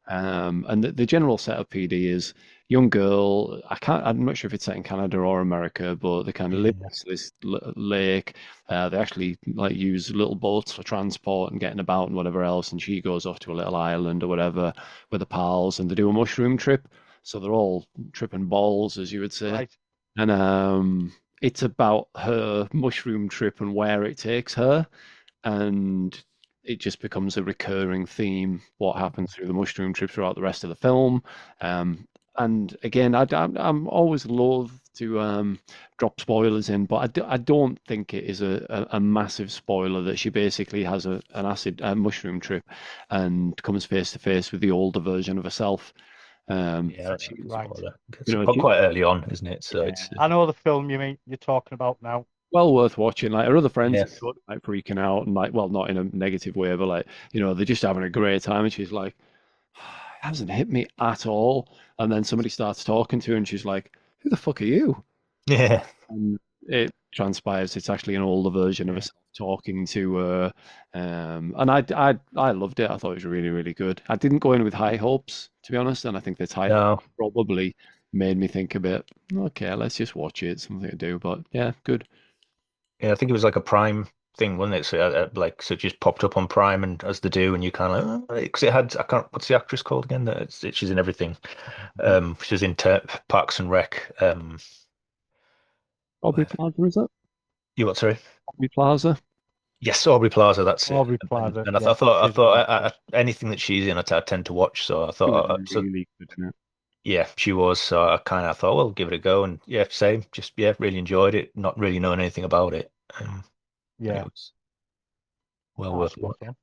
And the general set of PD is young girl. I'm not sure if it's set in Canada or America, but they kind of live next to this lake. They actually like use little boats for transport and getting about and whatever else. And she goes off to a little island or whatever with the pals, and they do a mushroom trip. So they're all tripping balls, as you would say. Right. And it's about her mushroom trip and where it takes her, and it just becomes a recurring theme, what happens through the mushroom trip throughout the rest of the film. And again, I'm always loath to drop spoilers in, but I don't think it is a massive spoiler that she basically has a mushroom trip and comes face to face with the older version of herself. It's quite early on, isn't it? So I know the film you're talking about now. Well worth watching. Like her other friends are like freaking out and like, well, not in a negative way, but like, they're just having a great time. And she's like, hasn't hit me at all. And then somebody starts talking to her, and she's like, "Who the fuck are you?" Yeah. And it transpires it's actually an older version of herself talking to her. And I loved it. I thought it was really, really good. I didn't go in with high hopes, to be honest, and I think the title No. probably made me think a bit, okay, let's just watch it, something to do. But yeah, good. Yeah, I think it was like a Prime thing, wasn't it? So so it just popped up on Prime, and as they do, and you kind of because it had I can't what's the actress called again? She's in everything. She's in Parks and Rec. Aubrey Plaza, is it? You what? Sorry. Aubrey Plaza. Yes, Aubrey Plaza. That's it. Aubrey Plaza. And I Yeah, thought anything that she's in, I tend to watch. So I She was thought, really good in it. yeah, she was. So I kind of thought, well, give it a go, and yeah, same. Just yeah, really enjoyed it. Not really knowing anything about it. And yeah. it was well Oh, worth spot watching.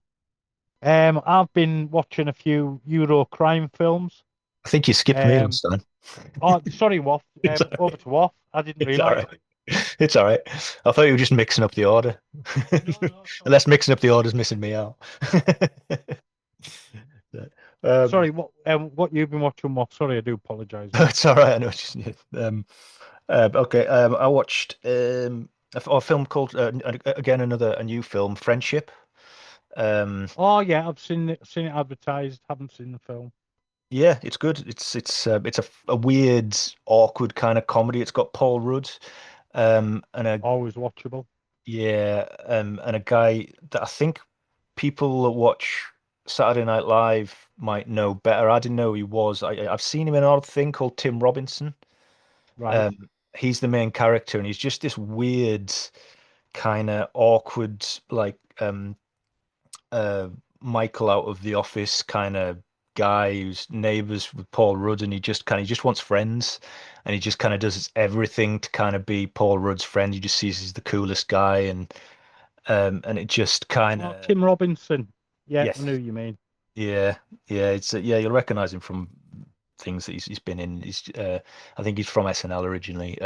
on. I've been watching a few Euro crime films. I think you skipped me last time. Oh, sorry, Woff. It's all Over to Woff. I didn't It's all realise. right. It's all right. I thought you were just mixing up the order. Unless mixing up the order's missing me out. Sorry, what you've been watching, Woff? Sorry, I do apologise. It's all right. I know. Okay. I watched a film called again a new film, Friendship. Oh yeah, I've seen it advertised. Haven't seen the film. Yeah, it's good. It's a weird, awkward kind of comedy. It's got Paul Rudd, and Always watchable. and a guy that I think people that watch Saturday Night Live might know better. I didn't know who he was. I've seen him in an odd thing called Tim Robinson. Right. He's the main character, and he's just this weird, kind of awkward, like Michael out of The Office kind of guy who's neighbors with Paul Rudd, and he just wants friends, and he just kind of does everything to kind of be Paul Rudd's friend. He just sees he's the coolest guy, and it just kind of Tim Robinson. Yeah, yes, I knew you mean. yeah, it's yeah, you'll recognize him from things that he's been in. I think he's from SNL originally.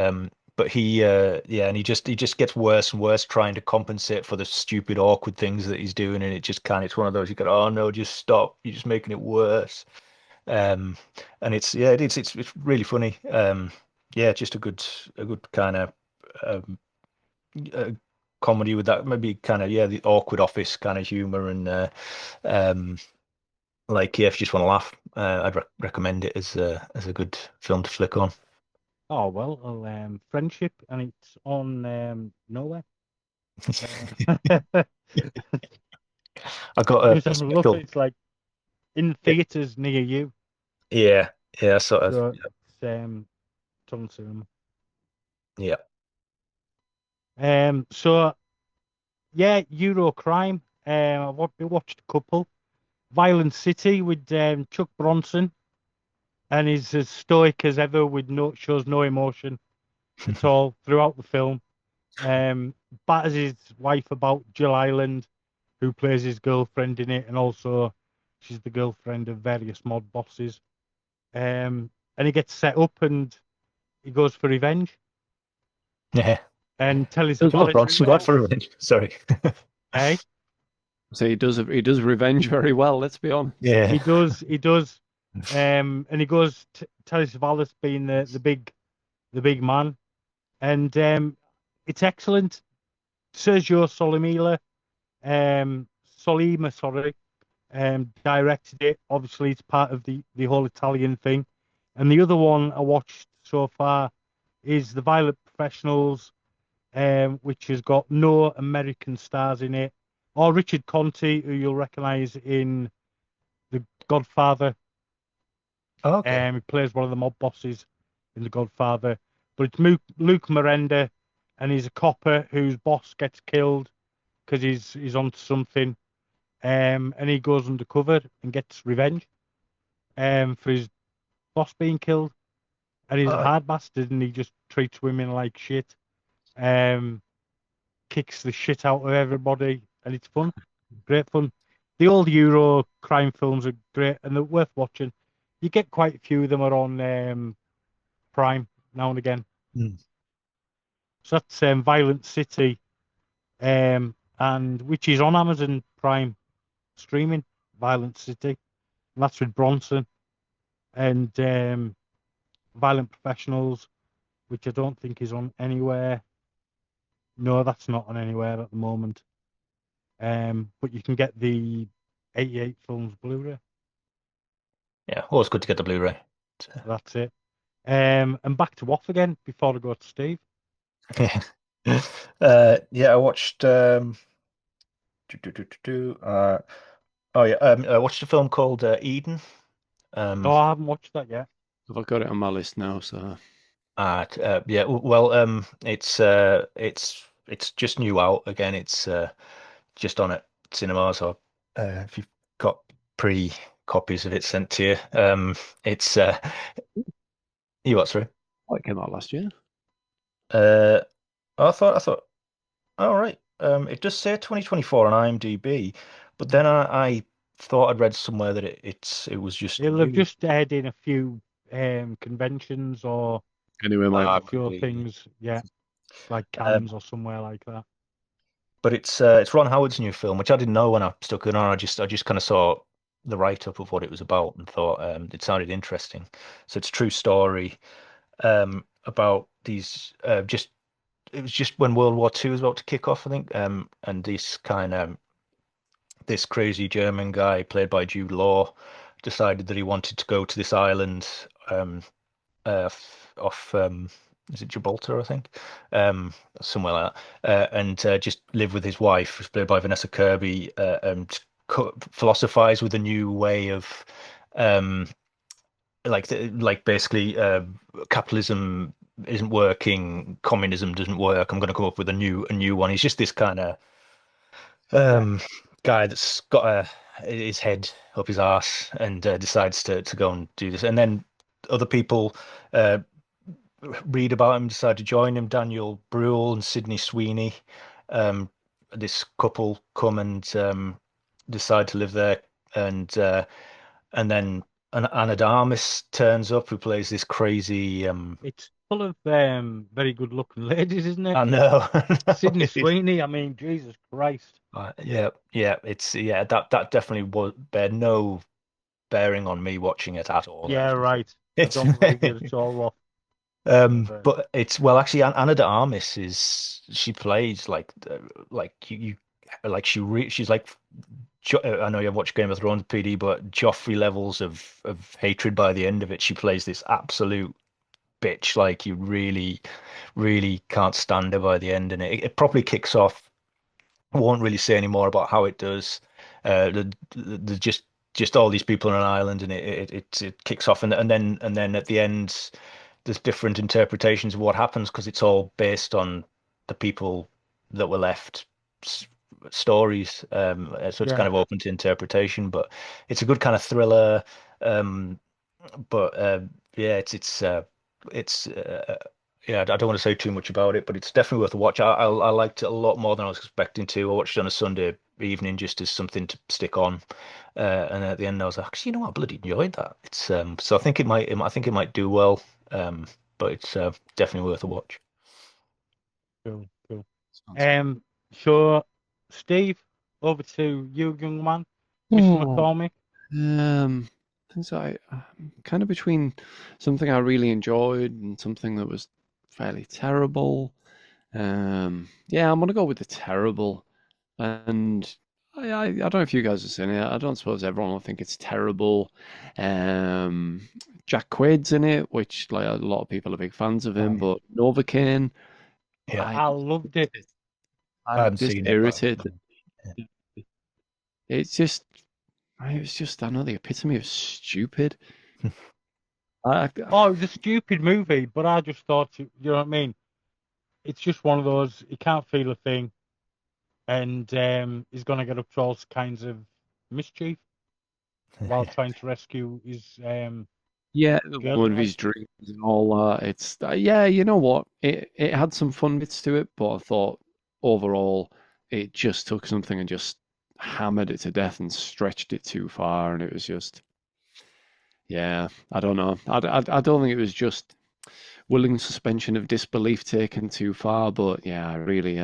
But yeah, and he just gets worse and worse trying to compensate for the stupid, awkward things that he's doing, and it's one of those you go, oh no, just stop, you're just making it worse. And it's really funny. Yeah, just a good kind of comedy with that maybe kind of the awkward office kind of humor and um like, yeah, if you just want to laugh, I'd recommend it as a good film to flick on. Oh well, Friendship, and it's on nowhere. I got a Just look, special. it's like in theaters near you. Yeah, sort of. So it's on cinema. Yeah. So yeah, Euro crime. I've watched a couple. Violent City with Chuck Bronson, and he's as stoic as ever with shows no emotion at all throughout the film. Batters his wife about Jill Ireland, who plays his girlfriend in it, and also she's the girlfriend of various mob bosses. And he gets set up and he goes for revenge. Yeah. And tell his There's Bronson got for revenge. Sorry. Hey? So he does revenge very well, let's be honest. Yeah. He does. And he goes to Telly Savalas being the big man. And it's excellent. Sergio Solima, sorry, directed it. Obviously, it's part of the whole Italian thing. And the other one I watched so far is The Violent Professionals, which has got no American stars in it, or Richard Conte, who you'll recognise in The Godfather. Oh, okay. He plays one of the mob bosses in The Godfather. But it's Luke Miranda, and he's a copper whose boss gets killed because he's onto something. And he goes undercover and gets revenge for his boss being killed. And he's a hard bastard, and he just treats women like shit. Kicks the shit out of everybody, and it's fun. Great fun. The old Euro crime films are great, and they're worth watching. You get quite a few of them are on Prime now and again. So that's Violent City, and which is on Amazon Prime streaming. Violent City, and that's with Bronson. and Violent Professionals, which I don't think is on anywhere. No, that's not on anywhere at the moment. But you can get the 88 films Blu-ray. Yeah, always good to get the Blu-ray. That's it. And back to Woff again before I go to Steve. Yeah, I watched I watched a film called Eden. No, I haven't watched that yet. I've got it on my list now, so Yeah, well, it's just new out again. It's just on at cinemas, or if you've got pre-copies of it sent to you, it's you what, sorry? oh, it came out last year. Uh, I thought, all right. It does say 2024 on IMDb, but then I thought I'd read somewhere that it was just It'll have new. just aired in a few conventions or Anyway, Ah, my a few really? things, yeah, like Cannes or somewhere like that. But it's Ron Howard's new film, which I didn't know when I stuck it on. I just kind of saw the write-up of what it was about and thought it sounded interesting. So it's a true story about these just it was just when World War II was about to kick off, I think, and this crazy German guy played by Jude Law decided that he wanted to go to this island off is it Gibraltar, I think, somewhere like that, and just live with his wife, who's played by Vanessa Kirby, and philosophize with a new way of um, like basically capitalism isn't working, communism doesn't work. I'm going to come up with a new one. He's just this kind of um, guy that's got his head up his arse and decides to go and do this, and then other people uh, read about him, decide to join him. Daniel Bruhl and Sydney Sweeney, um, this couple come and decide to live there, and then Anna Darmus turns up, who plays this crazy. It's full of very good looking ladies, isn't it? I know, Sydney Sweeney, I mean, Jesus Christ. yeah, it's that definitely was bear no bearing on me watching it at all. Yeah, right. I It's don't believe you at all, Rob. but it's well, actually, Anna de Armas is she plays like you like she's like I know you've watched Game of Thrones, PD, but Joffrey levels of hatred by the end of it. She plays this absolute bitch, like you really can't stand her by the end, and it properly kicks off. I won't really say any more about how it does. The just all these people on an island, and it kicks off, and then at the end, there's different interpretations of what happens because it's all based on the people that were left stories. So it's kind Yeah, of open to interpretation, but it's a good kind of thriller. Um, but yeah, it's yeah, I don't want to say too much about it, but it's definitely worth a watch. I liked it a lot more than I was expecting to. I watched it on a Sunday evening just as something to stick on, and at the end I was like, actually, you know what, I bloody enjoyed that. It's so I think it might do well, um, but it's definitely worth a watch. cool, cool. sounds good. So, Steve, over to you, young man, Mr. Oh, McCormick. things I'm kind of between something I really enjoyed and something that was fairly terrible. Yeah, I'm gonna go with the terrible. And I don't know if you guys have seen it. I don't suppose everyone will think it's terrible. Um, Jack Quaid's in it, which like a lot of people are big fans of him. But Novocaine, Yeah, I loved it. I I'm haven't just seen it, but irritated. It's just, it was just, I know the epitome of stupid. I, Oh, it was a stupid movie, but I just thought, you know what I mean? It's just one of those, he can't feel a thing, and he's going to get up to all kinds of mischief while trying to rescue his Yeah, the girl. woman of his dreams and all that. It's yeah, you know what? It had some fun bits to it, but I thought overall it just took something and just hammered it to death and stretched it too far, and it was just yeah, I don't know. I don't think it was just willing suspension of disbelief taken too far, but yeah, I really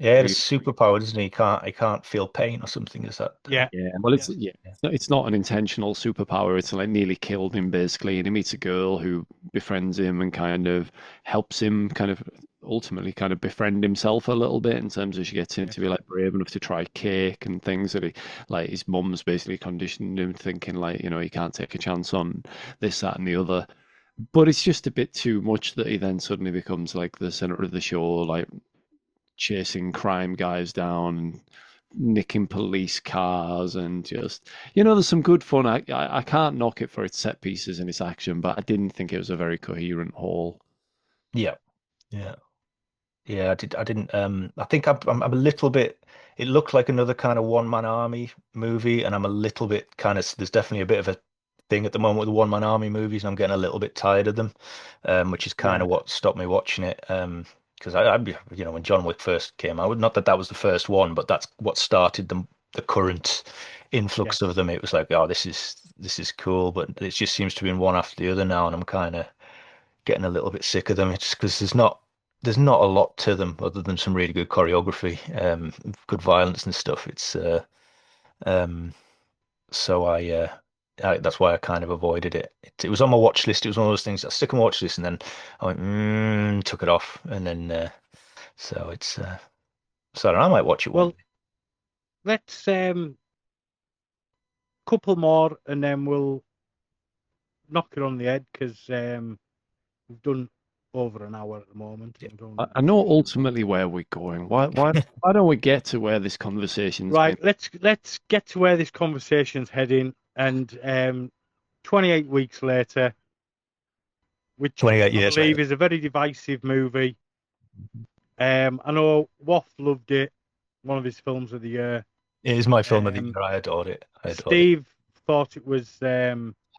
Yeah, it's superpower, doesn't he? He can't feel pain or something. Is that? Yeah. Yeah, well, it's not an intentional superpower. It's like nearly killed him basically, and he meets a girl who befriends him and kind of helps him kind of ultimately kind of befriend himself a little bit in terms of she gets him to be like brave enough to try cake and things that he like his mum's basically conditioned him thinking like, he can't take a chance on this, that, and the other. But it's just a bit too much that he then suddenly becomes like the center of the show, like chasing crime guys down and nicking police cars and just there's some good fun. I can't knock it for its set pieces and its action, but I didn't think it was a very coherent whole. Yeah, yeah, yeah. I didn't. I think I'm a little bit. It looked like another kind of one-man army movie, and I'm a little bit kind of. There's definitely a bit of a thing at the moment with the one-man army movies, and I'm getting a little bit tired of them, which is kind of what stopped me watching it. Because when John Wick first came out, not that was the first one, but that's what started the current influx of them. It was like, oh, this is cool, but it just seems to be one after the other now, and I'm kind of getting a little bit sick of them. It's because there's not a lot to them other than some really good choreography, good violence and stuff. It's um, so that's why I kind of avoided it. It was on my watch list. It was one of those things I stick on my watch list, and then I went, took it off, and then so it's so I don't know, I might watch it one Well, day. let's couple more, and then we'll knock it on the head because we've done over an hour at the moment. I know ultimately where we're going. Why don't we get to where this conversation's right? been? Let's get to where this conversation's heading, and 28 weeks later, which 28 I years believe later. is a very divisive movie. I know Woff loved it, one of his films of the year. It is my film of the year. I adored it. Steve thought it was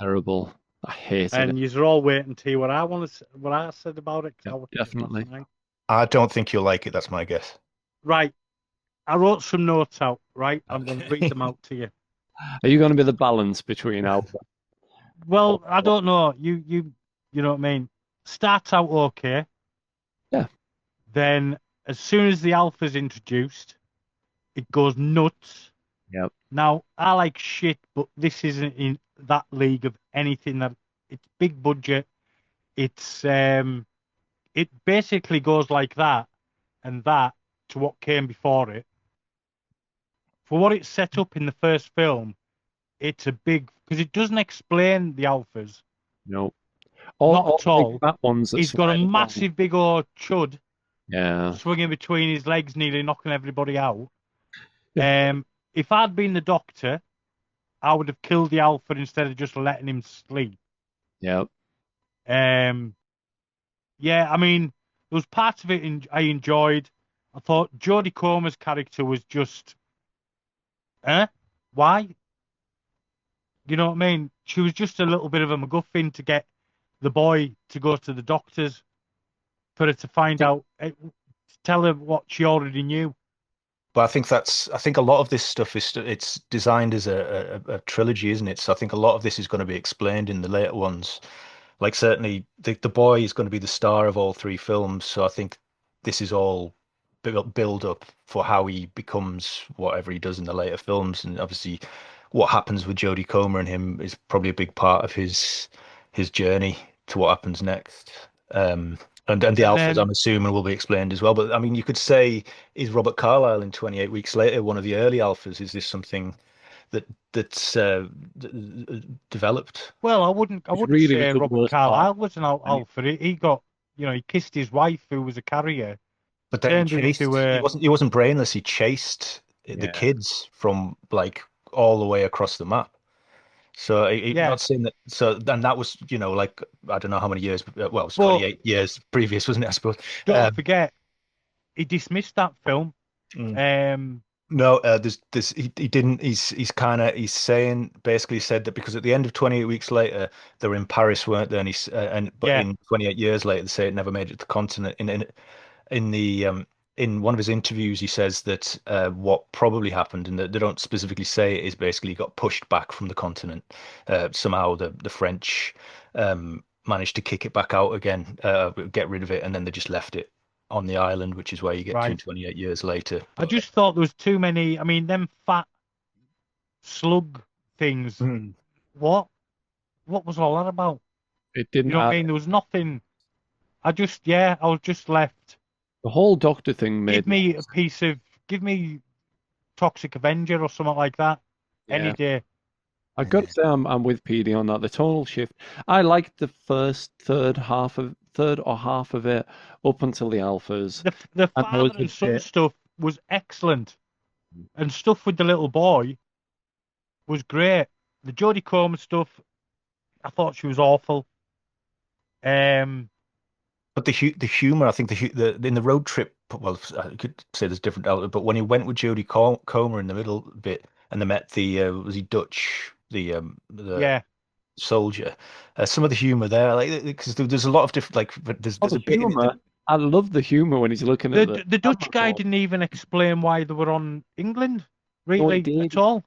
Terrible. I hated and it. you're all waiting to hear what I said about it. Yeah, I watched it definitely. last night. I don't think you'll like it. That's my guess. Right, I wrote some notes out. Right, I'm going to Okay. read them out to you. Are you going to be the balance between our? Well, I don't know. You know what I mean. Starts out okay. Yeah. Then, as soon as the alpha's introduced, it goes nuts. Yep. Now, I like shit, but this isn't in that league of anything that it's big budget. It's it basically goes like that and that to what came before it. For what it's set up in the first film, it's a big because it doesn't explain the alphas, No. not All at the big all. fat ones that He's got a slide along. massive big old chud Yeah. swinging between his legs, nearly knocking everybody out. Yeah. If I'd been the doctor, I would have killed the alpha instead of just letting him sleep. Yep. Yeah, I mean, there was parts of it I enjoyed. I thought Jodie Comer's character was just, why? You know what I mean? She was just a little bit of a MacGuffin to get the boy to go to the doctors for her to find out, to tell her what she already knew. But I think a lot of this stuff it's designed as a trilogy, isn't it? So I think a lot of this is going to be explained in the later ones. Like certainly the boy is going to be the star of all three films. So I think this is all build up for how he becomes whatever he does in the later films. And obviously what happens with Jodie Comer and him is probably a big part of his journey to what happens next. And the And alphas, then, I'm assuming, will be explained as well. But I mean, you could say, is Robert Carlisle in 28 Weeks Later one of the early alphas? Is this something that's developed? well, I It's wouldn't really say the Robert worst part. Carlyle was an alpha. He got, he kissed his wife who was a carrier, But then he turned chased. into a, He wasn't brainless. He chased the Yeah. kids from like all the way across the map. So yeah. not saying that. So and that was like I don't know how many years. Well, it was But 28 years previous, wasn't it? I suppose. don't forget, he dismissed that film. Mm. Um, No, he didn't. He's saying basically said that because at the end of 28 weeks later they were in Paris, weren't they? But yeah, in 28 years later they say it never made it to the continent. In one of his interviews he says that what probably happened, and they don't specifically say it, is basically he got pushed back from the continent. Somehow the French managed to kick it back out again, get rid of it, and then they just left it on the island, which is where you get Right. 228 years later. I just thought there was too many. I mean, them fat slug things. What was all that about? It didn't. You know what I mean? There was nothing. I was just left. The whole Doctor thing made Give me Toxic Avenger or something like that any Yeah. day. I got to say I'm with PD on that. The tonal shift. I liked the first third or half of it up until the alphas. The And I was father and a son bit- stuff was excellent, and stuff with the little boy was great. The Jodie Comer stuff, I thought she was awful. But the humor, I think in the road trip, well, I could say there's different element, but when he went with Jodie Comer in the middle bit, and they met the was he Dutch, the soldier, some of the humor there, like because there's a lot of different, like there's a bit in it I love the humor when he's looking at the Dutch guy didn't even explain why they were on England, really, at all.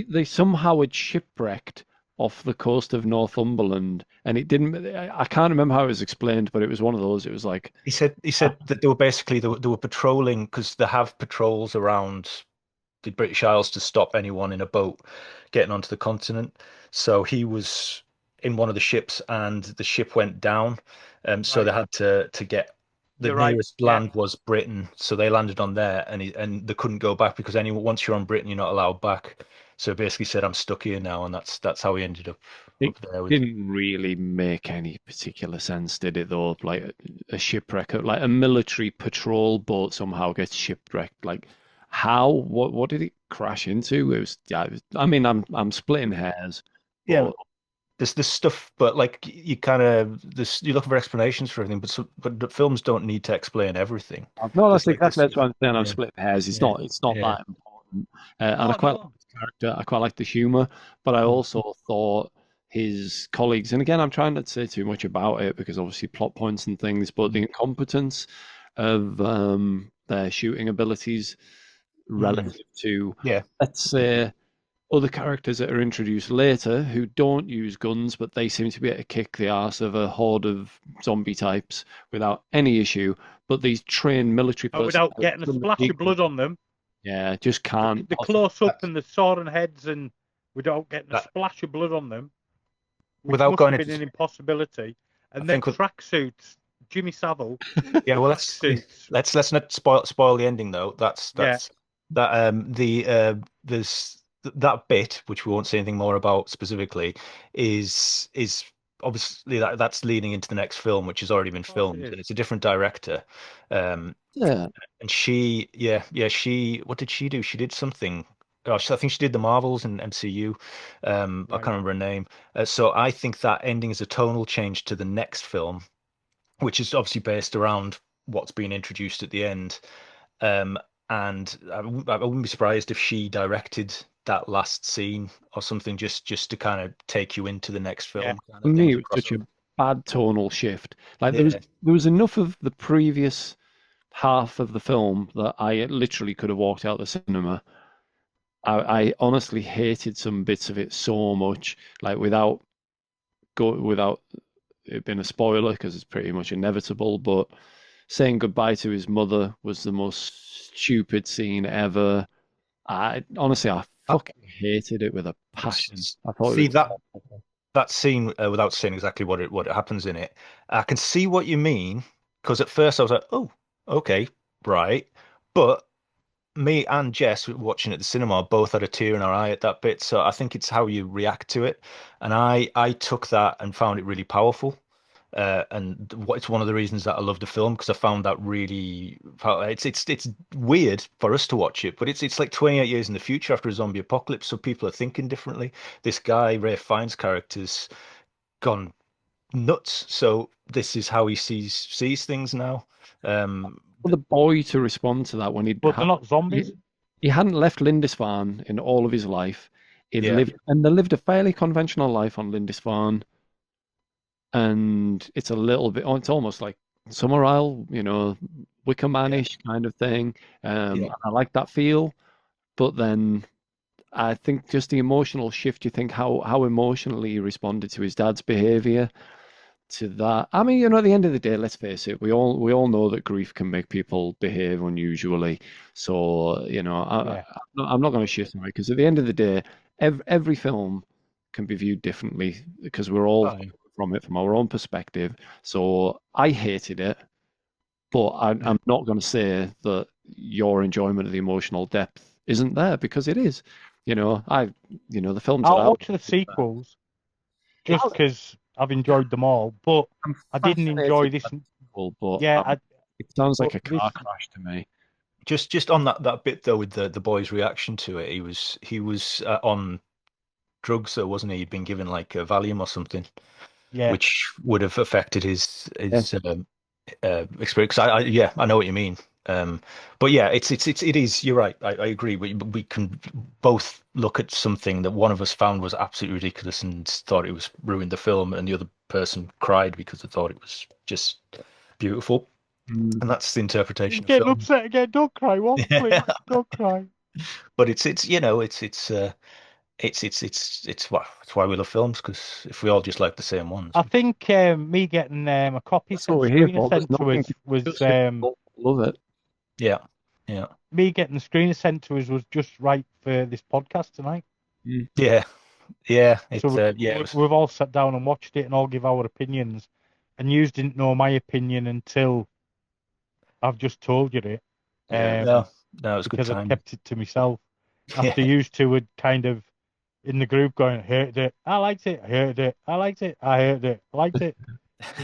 They somehow had shipwrecked off the coast of Northumberland, and it didn't. I can't remember how it was explained, but it was one of those. It was like he said that they were basically they were patrolling because they have patrols around the British Isles to stop anyone in a boat getting onto the continent. So he was in one of the ships, and the ship went down. So they had to get the nearest land was Britain, so they landed on there, and they couldn't go back because once you're on Britain, you're not allowed back. So basically said, I'm stuck here now, and that's how he ended up there. It didn't really make any particular sense, did it, though? Like a shipwreck, like a military patrol boat somehow gets shipwrecked. Like how? What did it crash into? It was, I mean, I'm splitting hairs. Yeah. There's this stuff, but like you kind of you're looking for explanations for everything, but the films don't need to explain everything. No, that's exactly what I'm saying. I'm splitting hairs. It's not that important. And I quite like the character. I quite like the humor, but I also thought his colleagues, and again, I'm trying not to say too much about it because obviously plot points and things, but the incompetence of their shooting abilities relative to, let's say, other characters that are introduced later who don't use guns, but they seem to be able to kick the arse of a horde of zombie types without any issue. But these trained military personnel, without getting a splash of blood on them. Yeah, just can't. The close up and the sawing heads, and without getting a splash of blood on them, without going into an impossibility. And then tracksuits, Jimmy Savile. Yeah, well, let's not spoil the ending though. There's that bit, which we won't say anything more about specifically, is obviously that's leading into the next film, which has already been filmed, and it's a different director. And she, what did she do? She did something. Gosh, I think she did the Marvels and MCU. I can't remember her name. So I think that ending is a tonal change to the next film, which is obviously based around what's being introduced at the end. And I wouldn't be surprised if she directed that last scene or something, just to kind of take you into the next film. For me, it was such a bad tonal shift. Like there was enough of the previous half of the film that I literally could have walked out the cinema. I honestly hated some bits of it so much, like without it being a spoiler because it's pretty much inevitable, but saying goodbye to his mother was the most stupid scene ever. I fucking hated it with a passion. I thought that scene, without saying exactly what happens in it, I can see what you mean, because at first I was like, oh, okay, right, but me and Jess watching at the cinema both had a tear in our eye at that bit, so I think it's how you react to it, and I took that and found it really powerful. And it's one of the reasons that I love the film, because I found that really it's weird for us to watch it, but it's like 28 years in the future after a zombie apocalypse, so people are thinking differently. This guy Ray Fiennes' character's gone nuts, so this is how he sees things now. For the boy to respond to that when they're not zombies. He hadn't left Lindisfarne in all of his life. They lived a fairly conventional life on Lindisfarne. And it's a little bit, it's almost like Summer Isle, Wicker Man-ish kind of thing. I like that feel. But then I think just the emotional shift, you think how emotionally he responded to his dad's behavior, to that. I mean, at the end of the day, let's face it, we all know that grief can make people behave unusually. So, I'm not going to shit on it because at the end of the day, every film can be viewed differently because we're all from our own perspective. So I hated it, but I'm not going to say that your enjoyment of the emotional depth isn't there because it is. The films that I'll watch the sequels just because I've enjoyed them all, but I didn't enjoy this. But Yeah, it sounds like a car crash to me. Just on that bit though, with the boy's reaction to it, he was on drugs, though, wasn't he? He'd been given like a Valium or something, which would have affected his experience. I know what you mean. But yeah, it is. You're right. I agree. We can both look at something that one of us found was absolutely ridiculous and thought it was ruined the film, and the other person cried because they thought it was just beautiful. And that's the interpretation of getting film. upset again. Don't cry, Woff, please. Don't cry. But it's why we love films, because if we all just like the same ones. I think me getting a copy from Screener sent to us was love it. Yeah. Me getting the Screener sent to us was just right for this podcast tonight. Yeah. We've all sat down and watched it and all give our opinions, and you didn't know my opinion until I've just told you it. No, it's because good I time. kept it to myself. After you two would kind of in the group going, I hated it, I liked it, I hated it, I liked it, I hated it, I liked it.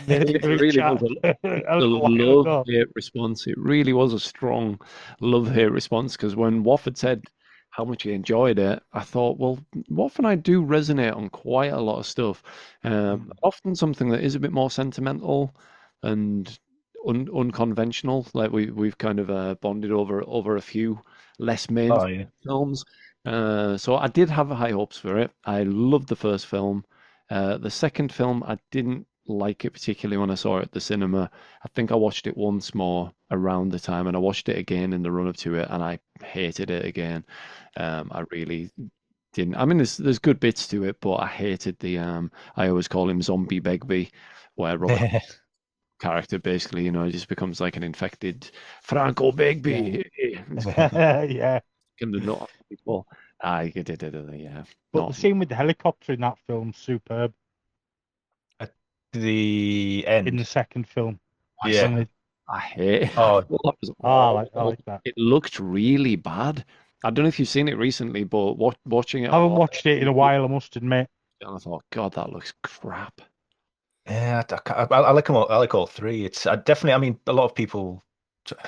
It really was a love-hate response. It really was a strong love-hate response, because when Woff had said how much he enjoyed it, I thought, well, Woff and I do resonate on quite a lot of stuff. Often something that is a bit more sentimental and unconventional. Like we've kind of bonded over a few less main films. So I did have high hopes for it. I loved the first film. The second film, I didn't like it particularly when I saw it at the cinema. I think I watched it once more around the time, and I watched it again in the run up to it, and I hated it again. I really didn't. I mean, there's good bits to it, but I hated the I always call him Zombie Begbie, where Robert character basically, he just becomes like an infected Franco Begbie. Yeah. Kind of not people. Yeah. But the scene with the helicopter in that film's superb. At the end. In the second film. Yeah. I hate it. Oh, I like that. It looked really bad. I don't know if you've seen it recently, but watching it. I haven't watched it in a while, I must admit. And I thought, God, that looks crap. Yeah, I like them all. I like all three. It's definitely. I mean, a lot of people.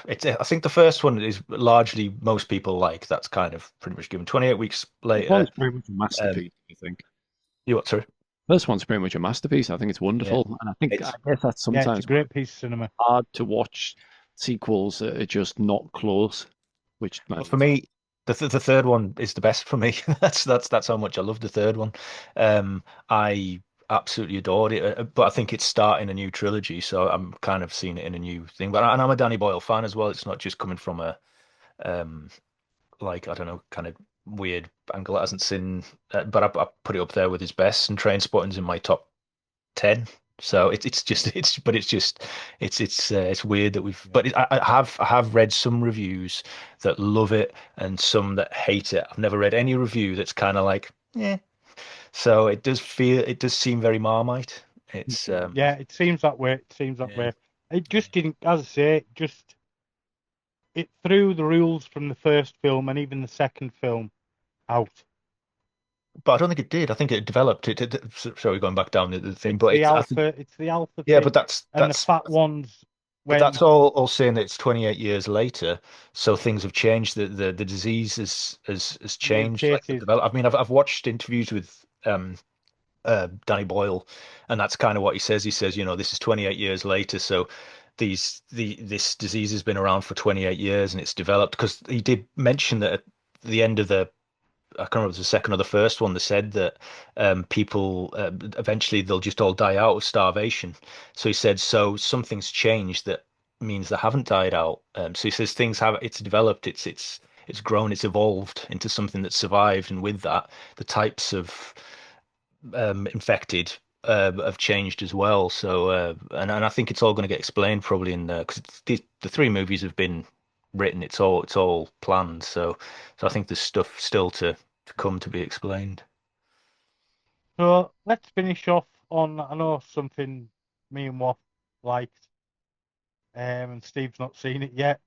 I think the first one is largely most people like. That's kind of pretty much given. 28 weeks later. It's pretty much a masterpiece. I think. You what? Sorry. First one's pretty much a masterpiece. I think it's wonderful, and I guess that's sometimes it's a great piece of cinema. Hard to watch sequels that are just not close. Which for me, the third one is the best for me. that's how much I love the third one. I absolutely adored it, but I think it's starting a new trilogy, so I'm kind of seeing it in a new thing. But I'm a Danny Boyle fan as well. It's not just coming from a like, I don't know, kind of weird angle. It hasn't seen, but I put it up there with his best, and Trainspotting's in my top 10. So it's weird that we've, but I have read some reviews that love it and some that hate it. I've never read any review that's kind of like, yeah. So it does seem very Marmite. It's it seems that way. It just didn't, as I say, it threw the rules from the first film and even the second film out. But I don't think it did. I think it developed. Sorry, going back down the thing, but it's the alpha. Yeah, thing, but that's the fat ones. But that's all saying that it's 28 years later, so things have changed. The disease has changed. I mean, I've watched interviews with Danny Boyle, and that's kind of what he says. He says, this is 28 years later, so this disease has been around for 28 years and it's developed, because he did mention that at the end of I can't remember if it was the second or the first one, they said that people eventually they'll just all die out of starvation. So he said, so something's changed that means they haven't died out. So he says it's developed, it's grown, it's evolved into something that survived, and with that, the types of infected have changed as well. So and I think it's all going to get explained probably in the because the three movies have been written. It's all planned. So I think there's stuff still to come to be explained. So let's finish off on, I know something me and Woff liked, and Steve's not seen it yet.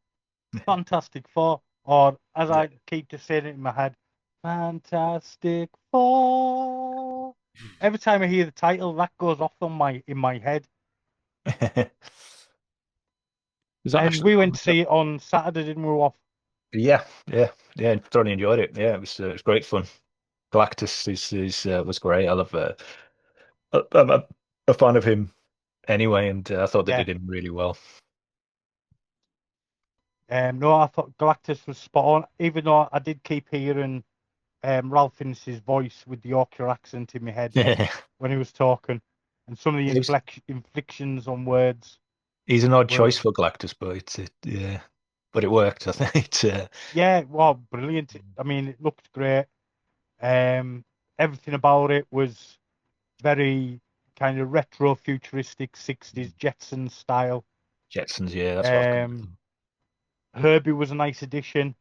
Fantastic Four, or as I keep just saying it in my head, Fantastic Four. Every time I hear the title, that goes off in my head. And we went to see it on Saturday, didn't we, Woff? Yeah, thoroughly enjoyed it. Yeah, it was great fun. Galactus was great. I love I'm a fan of him anyway, and I thought they did him really well. No, I thought Galactus was spot on, even though I did keep hearing Ralph Fiennes' voice with the Yorkshire accent in my head when he was talking, and some of the inflections on words. He's an odd choice for Galactus, but but it worked. I think. Yeah, well, brilliant. I mean, it looked great. Everything about it was very kind of retro, futuristic, 60s Jetsons style. Jetsons, yeah, that's what I've got. Herbie was a nice addition,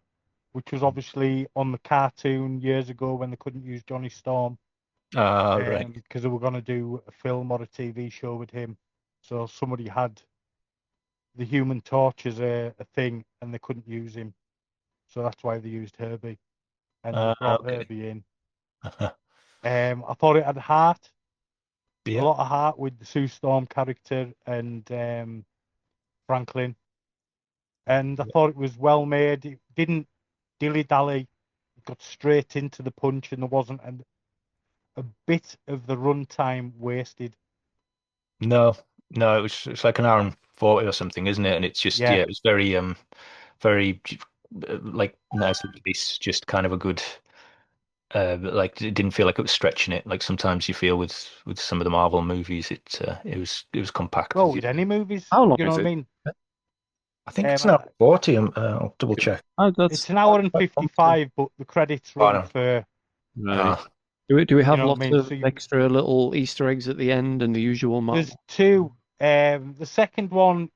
which was obviously on the cartoon years ago when they couldn't use Johnny Storm. Right. Because they were going to do a film or a TV show with him. So somebody had the Human Torch as a thing, and they couldn't use him. So that's why they used Herbie. And they brought Herbie in. I thought it had heart. A lot of heart with the Sue Storm character and Franklin. And I thought it was well made. It didn't dilly-dally. It got straight into the punch, and there wasn't a bit of the runtime wasted. No, it's like an hour and 40 or something, isn't it? And it's just it was very very like nice release, just kind of a good like it didn't feel like it was stretching it like sometimes you feel with some of the Marvel movies. It was compact. Well, with any movies, how long you know is what it? I mean? I think it's an hour 40. I'll double check. It's an hour and 55, but the credits run for. Right. Do we have lots of So extra little Easter eggs at the end and the usual? There's two. The second one,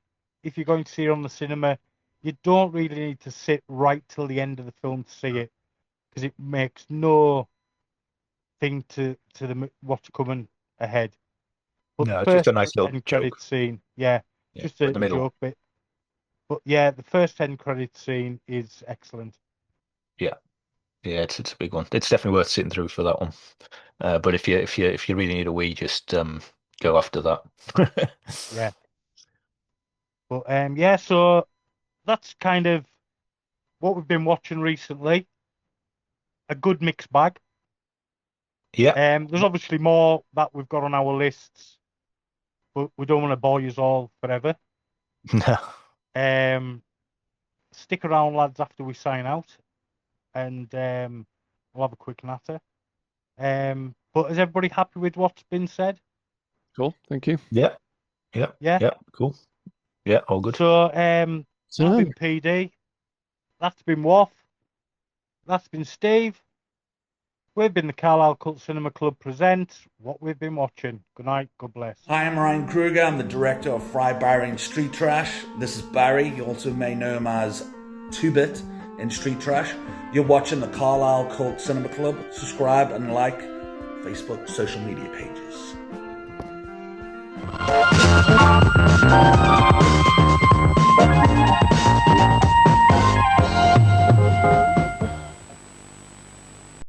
if you're going to see it on the cinema, you don't really need to sit right till the end of the film to see it, because it makes no thing to the what's coming ahead. But No, the it's just a first nice little end joke. credit scene, just a the middle. joke bit. But yeah, the first end credit scene is excellent. Yeah, it's a big one. It's definitely worth sitting through for that one. But if you really need a wee, just go after that. Yeah. But so that's kind of what we've been watching recently. A good mixed bag. Yeah. There's obviously more that we've got on our lists, but we don't want to bore you all forever. No. Stick around, lads, after we sign out, and we'll have a quick natter. But is everybody happy with what's been said? Cool, thank you. Yeah. Cool. Yeah, all good. So that's been PD. That's been Woff. That's been Steve. We've been the Carlisle Cult Cinema Club presents what we've been watching. Good night. God bless. Hi, I'm Ryan Kruger. I'm the director of Fry Barry and Street Trash. This is Barry. You also may know him as 2-Bit in Street Trash. You're watching the Carlisle Cult Cinema Club. Subscribe and like Facebook social media pages.